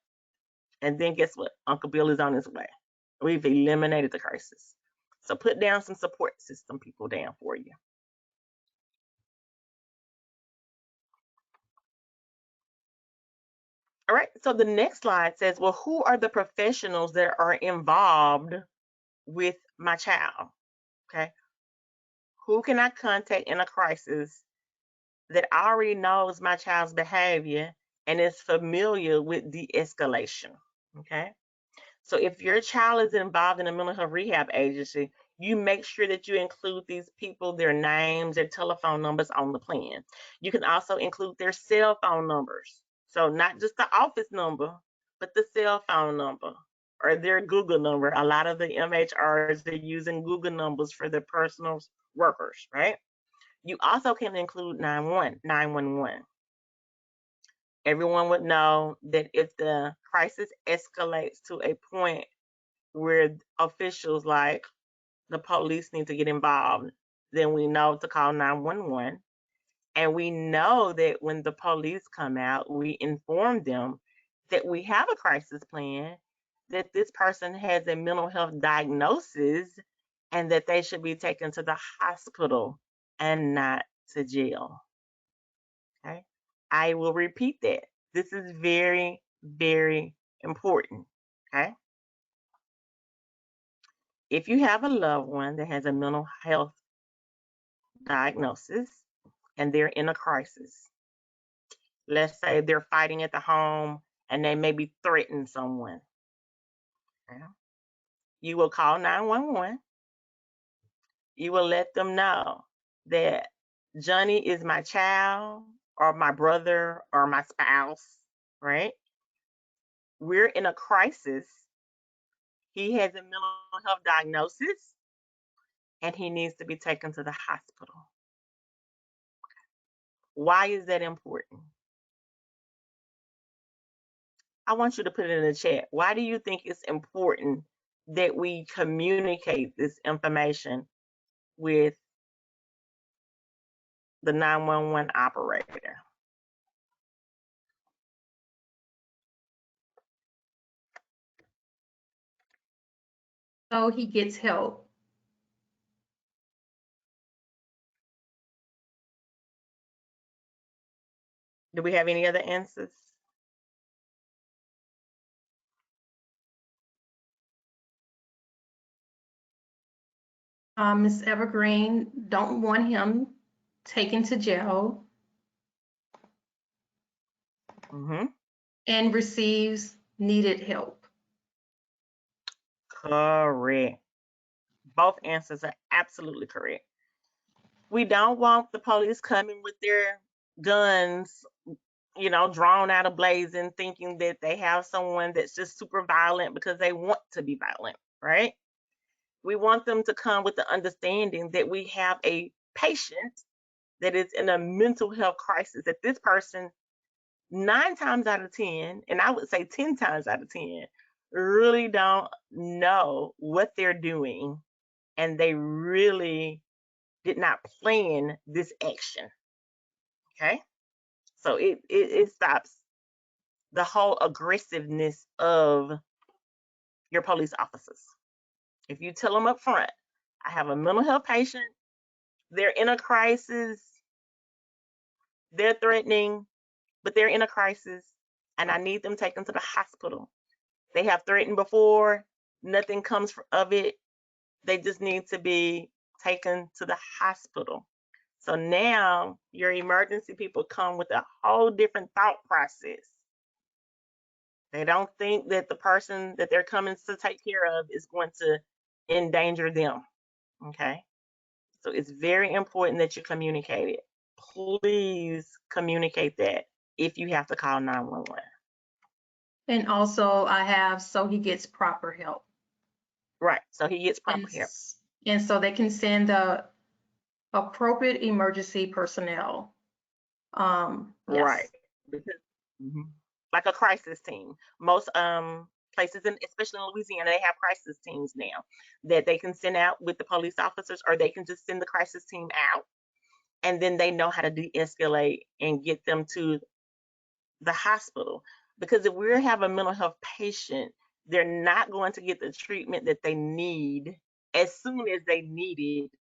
Speaker 3: And then guess what? Uncle Bill is on his way. We've eliminated the crisis. So put down some support system people down for you. All right, so the next slide says, well, who are the professionals that are involved with my child? Okay, who can I contact in a crisis that already knows my child's behavior and is familiar with de-escalation? Okay, so if your child is involved in a mental health rehab agency, you make sure that you include these people, their names, their telephone numbers on the plan. You can also include their cell phone numbers. So not just the office number, but the cell phone number or their Google number. A lot of the MHRs are using Google numbers for their personal workers, right? You also can include 911. Everyone would know that if the crisis escalates to a point where officials like the police need to get involved, then we know to call 911. And we know that when the police come out, we inform them that we have a crisis plan, that this person has a mental health diagnosis, and that they should be taken to the hospital and not to jail. Okay. I will repeat that. This is very, very important. Okay. If you have a loved one that has a mental health diagnosis and they're in a crisis, let's say they're fighting at the home and they maybe threaten someone, okay, you will call 911. You will let them know that Johnny is my child or my brother or my spouse, right? We're in a crisis. He has a mental health diagnosis and he needs to be taken to the hospital. Why is that important? I want you to put it in the chat. Why do you think it's important that we communicate this information with the 911 operator?
Speaker 2: So he gets help.
Speaker 3: Do we have any other answers?
Speaker 2: Ms. Evergreen don't want him taken to jail
Speaker 3: Mm-hmm.
Speaker 2: and receives needed help.
Speaker 3: Correct. Both answers are absolutely correct. We don't want the police coming with their guns, drawn out ablazing, thinking that they have someone that's just super violent because they want to be violent, right? We want them to come with the understanding that we have a patient that is in a mental health crisis, that this person, 9 times out of 10, and I would say 10 times out of 10, really don't know what they're doing, and they really did not plan this action. Okay, so it stops the whole aggressiveness of your police officers. If you tell them up front, I have a mental health patient, they're in a crisis, they're threatening, but they're in a crisis, and I need them taken to the hospital. They have threatened before, nothing comes of it. They just need to be taken to the hospital. So now your emergency people come with a whole different thought process. They don't think that the person that they're coming to take care of is going to endanger them. Okay. So it's very important that you communicate it. Please communicate that if you have to call 911.
Speaker 2: And also I have, so he gets proper help.
Speaker 3: Right. So he gets proper
Speaker 2: And,
Speaker 3: help.
Speaker 2: and so they can send the appropriate emergency personnel. Yes.
Speaker 3: Right. Because, like a crisis team. Most places, especially in Louisiana, they have crisis teams now that they can send out with the police officers, or they can just send the crisis team out, and then they know how to de-escalate and get them to the hospital. Because if we have a mental health patient, they're not going to get the treatment that they need as soon as they need it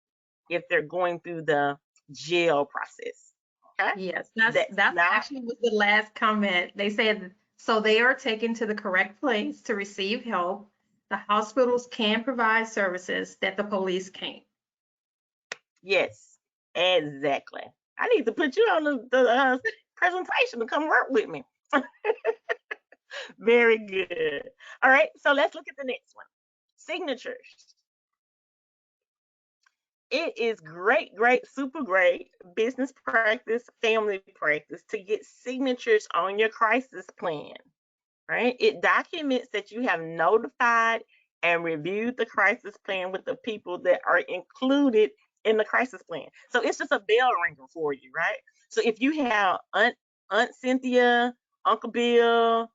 Speaker 3: if they're going through the jail process. Okay?
Speaker 2: Yes,
Speaker 3: That's
Speaker 2: that's
Speaker 3: not
Speaker 2: actually was the last comment. They said, so they are taken to the correct place to receive help. The hospitals can provide services that the police can't.
Speaker 3: yes, exactly. I need to put you on the presentation to come work with me. Very good. All right, so let's look at the next one. Signatures. It is great, super great business practice, family practice to get signatures on your crisis plan, right? It documents that you have notified and reviewed the crisis plan with the people that are included in the crisis plan. So it's just a bell ringer for you, right? So if you have Aunt Cynthia, Uncle Bill,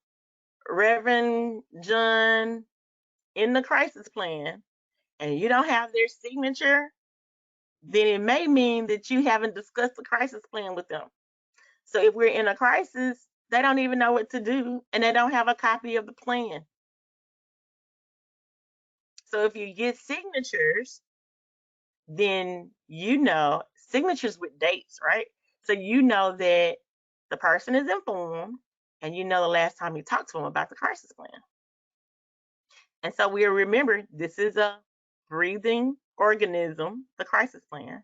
Speaker 3: Reverend John in the crisis plan, and you don't have their signature, then it may mean that you haven't discussed the crisis plan with them. So if we're in a crisis, they don't even know what to do, and they don't have a copy of the plan. So if you get signatures, then signatures with dates, right? So you know that the person is informed, and you know the last time you talked to them about the crisis plan. And so we remember this is a breathing organism, the crisis plan.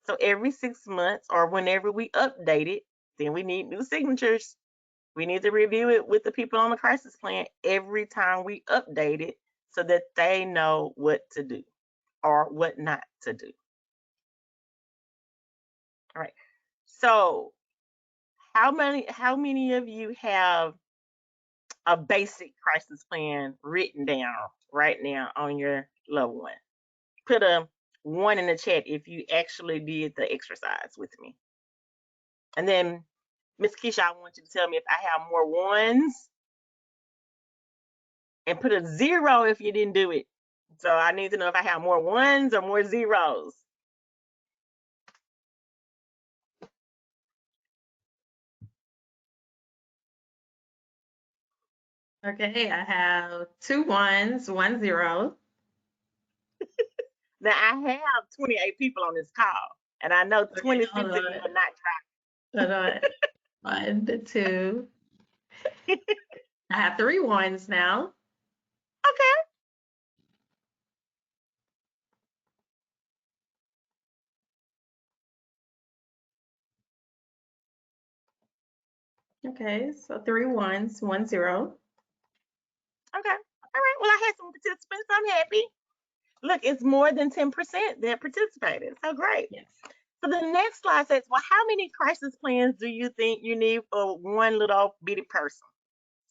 Speaker 3: So every 6 months or whenever we update it, then we need new signatures. We need to review it with the people on the crisis plan every time we update it so that they know what to do or what not to do. All right. So how many of you have a basic crisis plan written down right now on your level one? Put a 1 in the chat if you actually did the exercise with me. And then Miss Keisha, I want you to tell me if I have more ones, and put a 0 if you didn't do it. So I need to know if I have more ones or more zeros.
Speaker 4: Okay, I have 2 1s, 1 0.
Speaker 3: Now I have 28 people on this call, and I know
Speaker 4: Okay,
Speaker 3: 26
Speaker 4: hold
Speaker 3: of you
Speaker 4: on.
Speaker 3: are not
Speaker 4: Hold on. 1 to 2. I have 3 1s now.
Speaker 3: okay.
Speaker 4: Okay, so 3 1s, 1 0.
Speaker 3: Okay. All right. Well, I had some participants. I'm happy. Look, it's more than 10% that participated. So great.
Speaker 4: Yes.
Speaker 3: So the next slide says, well, how many crisis plans do you think you need for one little bitty person?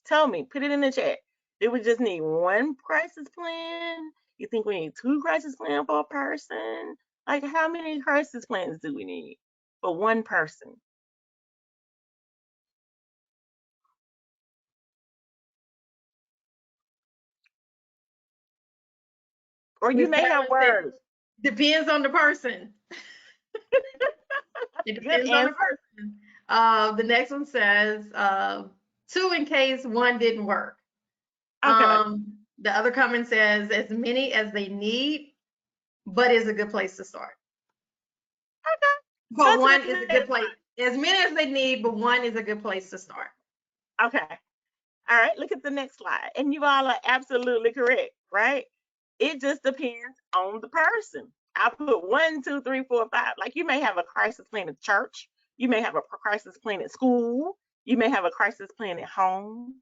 Speaker 3: Tell me, put it in the chat. Do we just need one crisis plan? You think we need 2 crisis plans for a person? Like, how many crisis plans do we need for one person? Or you
Speaker 4: Miss
Speaker 3: may have
Speaker 4: Carolyn said,
Speaker 3: words.
Speaker 4: depends on the person. It
Speaker 3: Good
Speaker 4: depends on the
Speaker 3: answer.
Speaker 4: person. The next one says 2 in case 1 didn't work.
Speaker 3: Okay.
Speaker 4: The other comment says as many as they need, but is a good place to start.
Speaker 3: Okay.
Speaker 4: But
Speaker 3: Go to
Speaker 4: 1
Speaker 3: the
Speaker 4: is a good
Speaker 3: next
Speaker 4: place. As many as they need, but 1 is a good place to start.
Speaker 3: one. Okay. All right. Look at the next slide. And you all are absolutely correct, right? It just depends on the person. I put 1, 2, 3, 4, 5. Like you may have a crisis plan at church. You may have a crisis plan at school. You may have a crisis plan at home,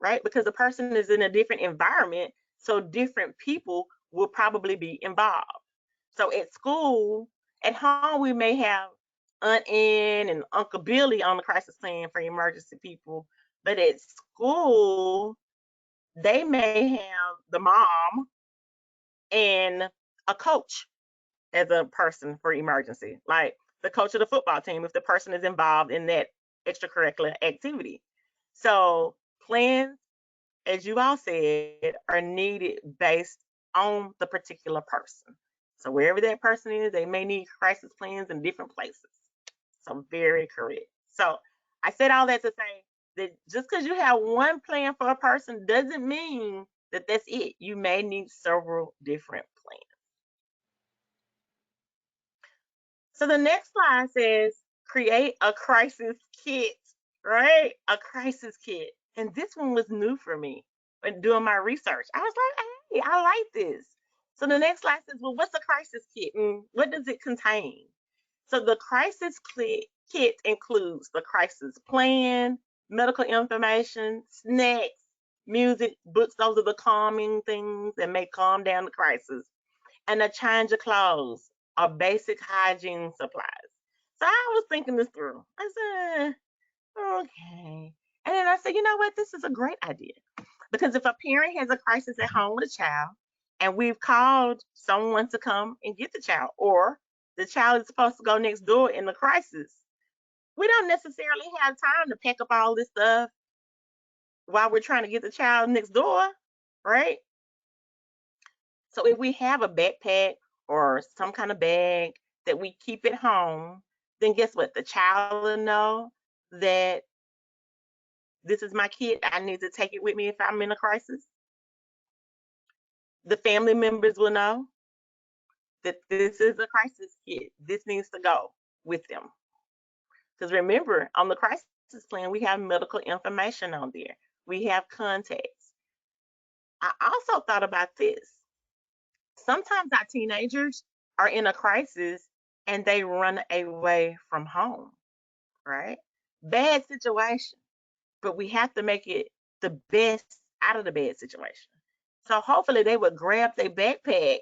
Speaker 3: right? Because the person is in a different environment. So different people will probably be involved. So at school, at home, we may have Aunt Ann and Uncle Billy on the crisis plan for emergency people. But at school, they may have the mom and a coach as a person for emergency, like the coach of the football team if the person is involved in that extracurricular activity. So plans, as you all said, are needed based on the particular person. So wherever that person is, they may need crisis plans in different places. So very correct. So I said all that to say that just because you have one plan for a person doesn't mean that that's it. You may need several different plans. So the next slide says create a crisis kit, right? A crisis kit. And this one was new for me when doing my research. I was like, hey, I like this. So the next slide says, well, what's a crisis kit and what does it contain? So the crisis kit includes the crisis plan, medical information, snacks, music, books. Those are the calming things that may calm down the crisis, and a change of clothes or basic hygiene supplies. So I was thinking this through. I said, okay. And then I said, you know what? This is a great idea. Because if a parent has a crisis at home with a child and we've called someone to come and get the child, or the child is supposed to go next door in the crisis, we don't necessarily have time to pack up all this stuff while we're trying to get the child next door, right? So if we have a backpack or some kind of bag that we keep at home, then guess what? The child will know that this is my kid. I need to take it with me if I'm in a crisis. The family members will know that this is a crisis kit. This needs to go with them. Because remember, on the crisis plan, we have medical information on there. We have contacts. I also thought about this. Sometimes our teenagers are in a crisis and they run away from home, right? Bad situation, but we have to make it the best out of the bad situation. So hopefully they would grab their backpack,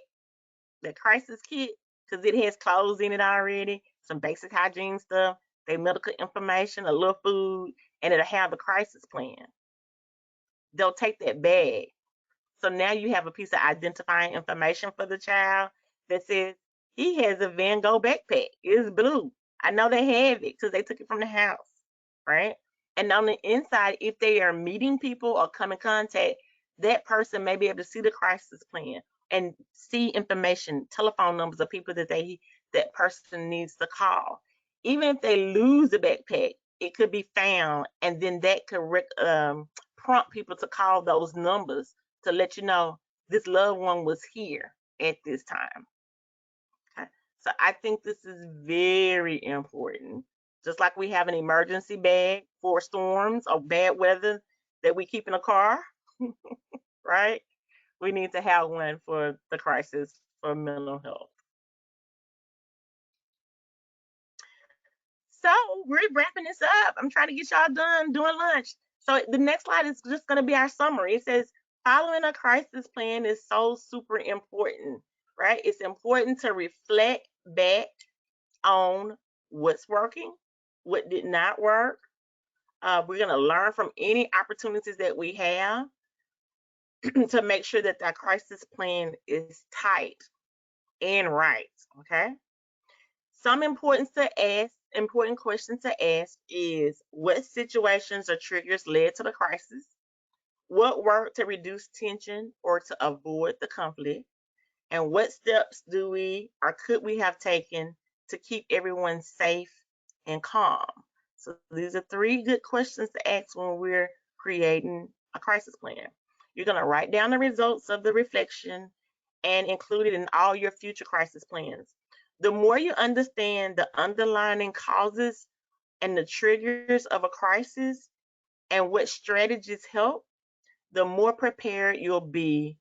Speaker 3: the crisis kit, because it has clothes in it already, some basic hygiene stuff, their medical information, a little food, and it'll have the crisis plan. They'll take that bag. So now you have a piece of identifying information for the child that says he has a Van Gogh backpack. It's blue. I know they have it because they took it from the house, right? And on the inside, if they are meeting people or come in contact, that person may be able to see the crisis plan and see information, telephone numbers of people that person needs to call. Even if they lose the backpack, it could be found, and then that could prompt people to call those numbers to let you know this loved one was here at this time. Okay? So I think this is very important. Just like we have an emergency bag for storms or bad weather that we keep in a car, right? We need to have one for the crisis for mental health. So we're wrapping this up. I'm trying to get y'all done doing lunch. So the next slide is just going to be our summary. It says following a crisis plan is so super important, right? It's important to reflect back on what's working, what did not work. We're going to learn from any opportunities that we have to make sure that that crisis plan is tight and right. Okay. Some important questions to ask is what situations or triggers led to the crisis? What worked to reduce tension or to avoid the conflict? And what steps do we or could we have taken to keep everyone safe and calm? So these are three good questions to ask when we're creating a crisis plan. You're going to write down the results of the reflection and include it in all your future crisis plans. The more you understand the underlying causes and the triggers of a crisis and what strategies help, the more prepared you'll be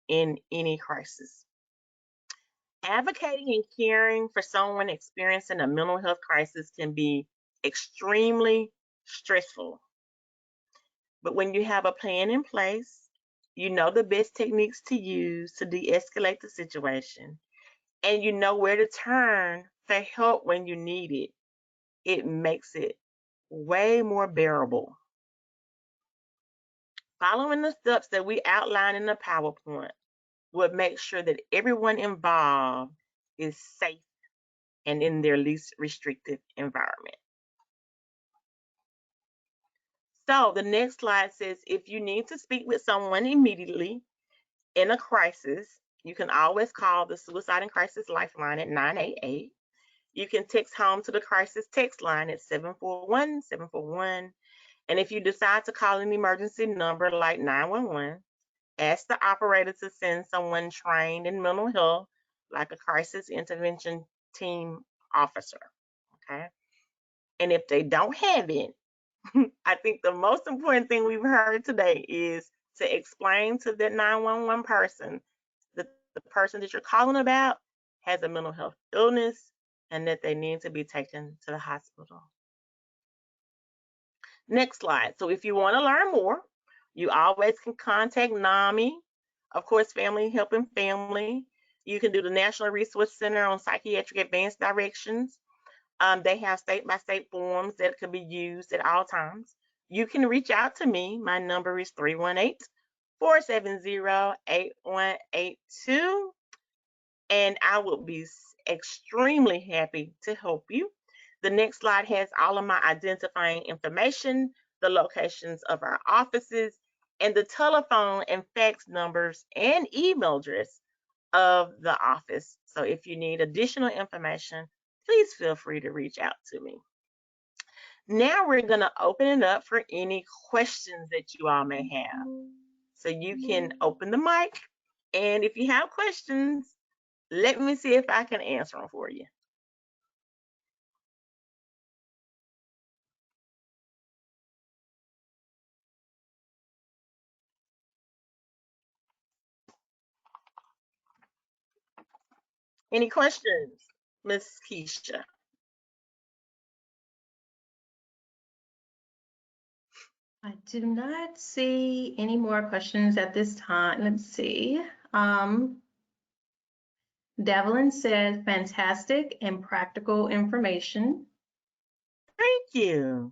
Speaker 3: in any crisis. Advocating and caring for someone experiencing a mental health crisis can be extremely stressful. But when you have a plan in place, you know the best techniques to use to de escalate the situation, and you know where to turn for help when you need it, it makes it way more bearable. Following the steps that we outline in the PowerPoint would make sure that everyone involved is safe and in their least restrictive environment. So the next slide says if you need to speak with someone immediately in a crisis, you can always call the Suicide and Crisis Lifeline at 988. You can text home to the crisis text line at 741-741. And if you decide to call an emergency number like 911, ask the operator to send someone trained in mental health, like a crisis intervention team officer. Okay. And if they don't have it, I think the most important thing we've heard today is to explain to that 911 person that the person that you're calling about has a mental health illness and that they need to be taken to the hospital. Next slide. So if you want to learn more, you always can contact NAMI, of course, Family Helping Family. You can do the National Resource Center on Psychiatric Advanced Directions. They have state-by-state forms that can be used at all times. You can reach out to me. My number is 318-470-8182, and I will be extremely happy to help you. The next slide has all of my identifying information, the locations of our offices, and the telephone and fax numbers and email address of the office. So if you need additional information, please feel free to reach out to me. Now we're going to open it up for any questions that you all may have. So you can open the mic, and if you have questions, let me see if I can answer them for you. Any questions, Miss Keisha?
Speaker 4: I do not see any more questions at this time. Let's see. Devlin said, fantastic and practical information.
Speaker 3: Thank you.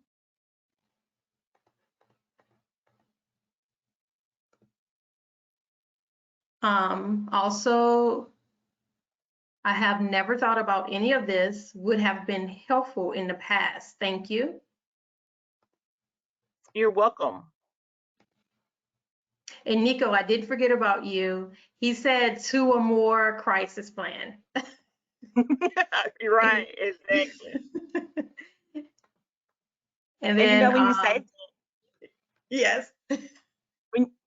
Speaker 4: Also, I have never thought about any of this, would have been helpful in the past. Thank you.
Speaker 3: You're welcome.
Speaker 4: And Nico, I did forget about you. He said 2 or more crisis plan.
Speaker 3: You're right, exactly.
Speaker 4: And
Speaker 3: And you know,
Speaker 4: then,
Speaker 3: when you say
Speaker 4: yes.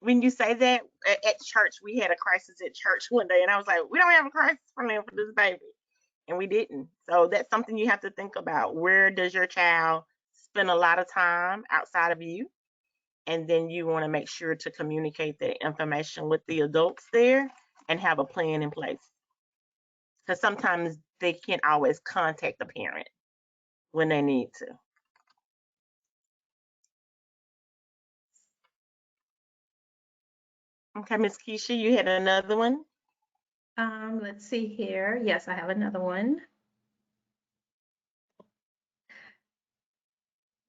Speaker 3: when you say that at church, we had a crisis at church one day, and I was like, we don't have a crisis plan for this baby, and we didn't. So that's something you have to think about. Where does your child spend a lot of time outside of you? And then you want to make sure to communicate that information with the adults there and have a plan in place. Because sometimes they can't always contact the parent when they need to. Okay, Miss Keisha, you had another one?
Speaker 4: Let's see here. Yes, I have another one.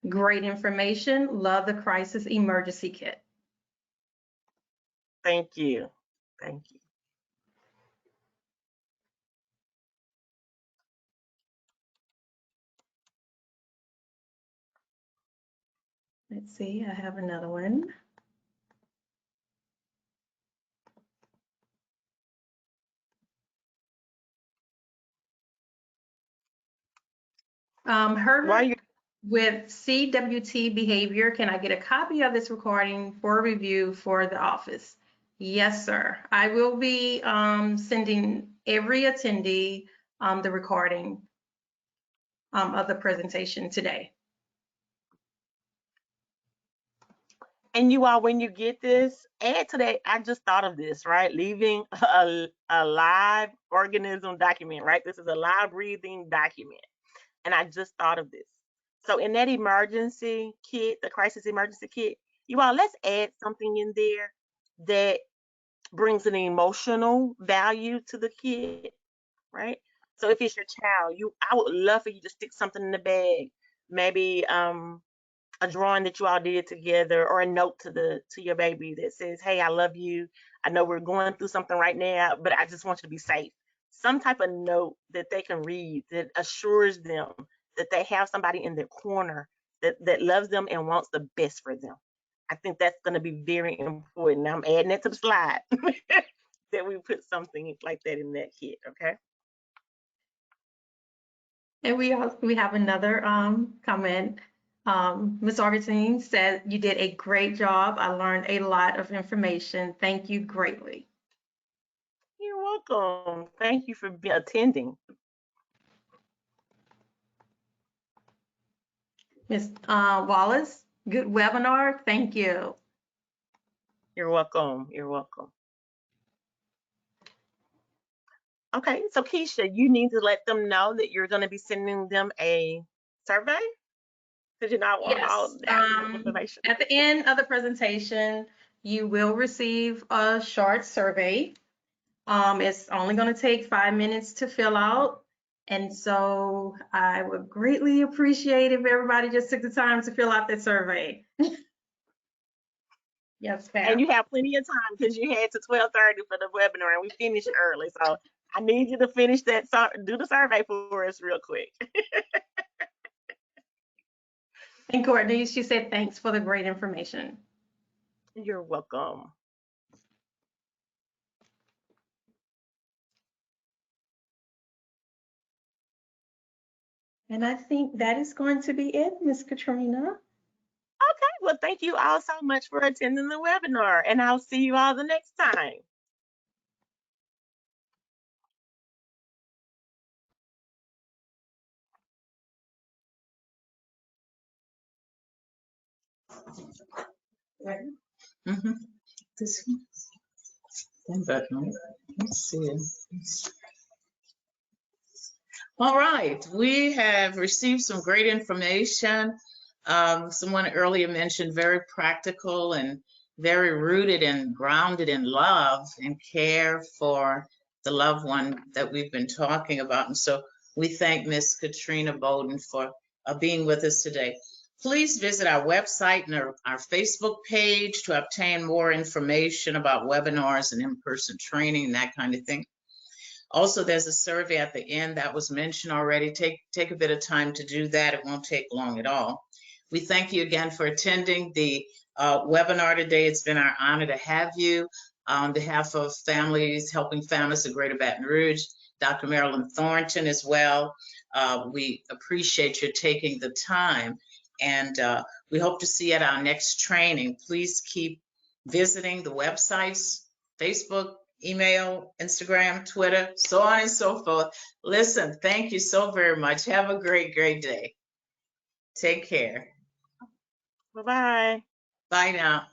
Speaker 4: Great information. Love the crisis emergency kit.
Speaker 3: Thank you. Thank you.
Speaker 4: Let's see, I have another one. Herbert with CWT behavior, can I get a copy of this recording for review for the office? Yes, sir. I will be sending every attendee the recording of the presentation today.
Speaker 3: And you all, when you get this, add to that. I just thought of this, right? Leaving a live organism document, right? This is a live breathing document. And I just thought of this. So in that emergency kit, the crisis emergency kit, you all, let's add something in there that brings an emotional value to the kid, right? So if it's your child, I would love for you to stick something in the bag, maybe a drawing that you all did together, or a note to your baby that says, hey, I love you, I know we're going through something right now, but I just want you to be safe. Some type of note that they can read that assures them that they have somebody in their corner that loves them and wants the best for them. I think that's going to be very important. I'm adding it to the slide that we put something like that in that kit. Okay.
Speaker 4: And we have another comment. Ms. Augustine said, you did a great job. I learned a lot of information. Thank you greatly.
Speaker 3: You're welcome. Thank you for attending.
Speaker 4: Ms. Wallace, good webinar. Thank you.
Speaker 3: You're welcome. You're welcome. Okay, so Keisha, you need to let them know that you're going to be sending them a survey. Did you not want all
Speaker 4: Yes.
Speaker 3: that information?
Speaker 4: At the end of the presentation, you will receive a short survey. It's only going to take 5 minutes to fill out. And so I would greatly appreciate if everybody just took the time to fill out that survey. Yes, ma'am.
Speaker 3: And you have plenty of time because you had to 12:30 for the webinar and we finished early. So I need you to finish that, do the survey for us real quick.
Speaker 4: And Courtney, she said, thanks for the great information.
Speaker 3: You're welcome.
Speaker 4: And I think that is going to be it, Miss Katrina.
Speaker 3: Okay, well, thank you all so much for attending the webinar, and I'll see you all the next time.
Speaker 1: Mm-hmm. This one. Let's see. All right, we have received some great information. Someone earlier mentioned very practical and very rooted and grounded in love and care for the loved one that we've been talking about. And so we thank Miss Katrina Boden for being with us today. Please visit our website and our Facebook page to obtain more information about webinars and in-person training and that kind of thing. Also, there's a survey at the end that was mentioned already. Take a bit of time to do that. It won't take long at all. We thank you again for attending the webinar today. It's been our honor to have you. On behalf of families, helping families of Greater Baton Rouge, Dr. Marilyn Thornton as well. We appreciate your taking the time, and we hope to see you at our next training. Please keep visiting the websites, Facebook, email, Instagram, Twitter, so on and so forth. Listen, thank you so very much. Have a great, great day. Take care.
Speaker 3: Bye-bye.
Speaker 1: Bye now.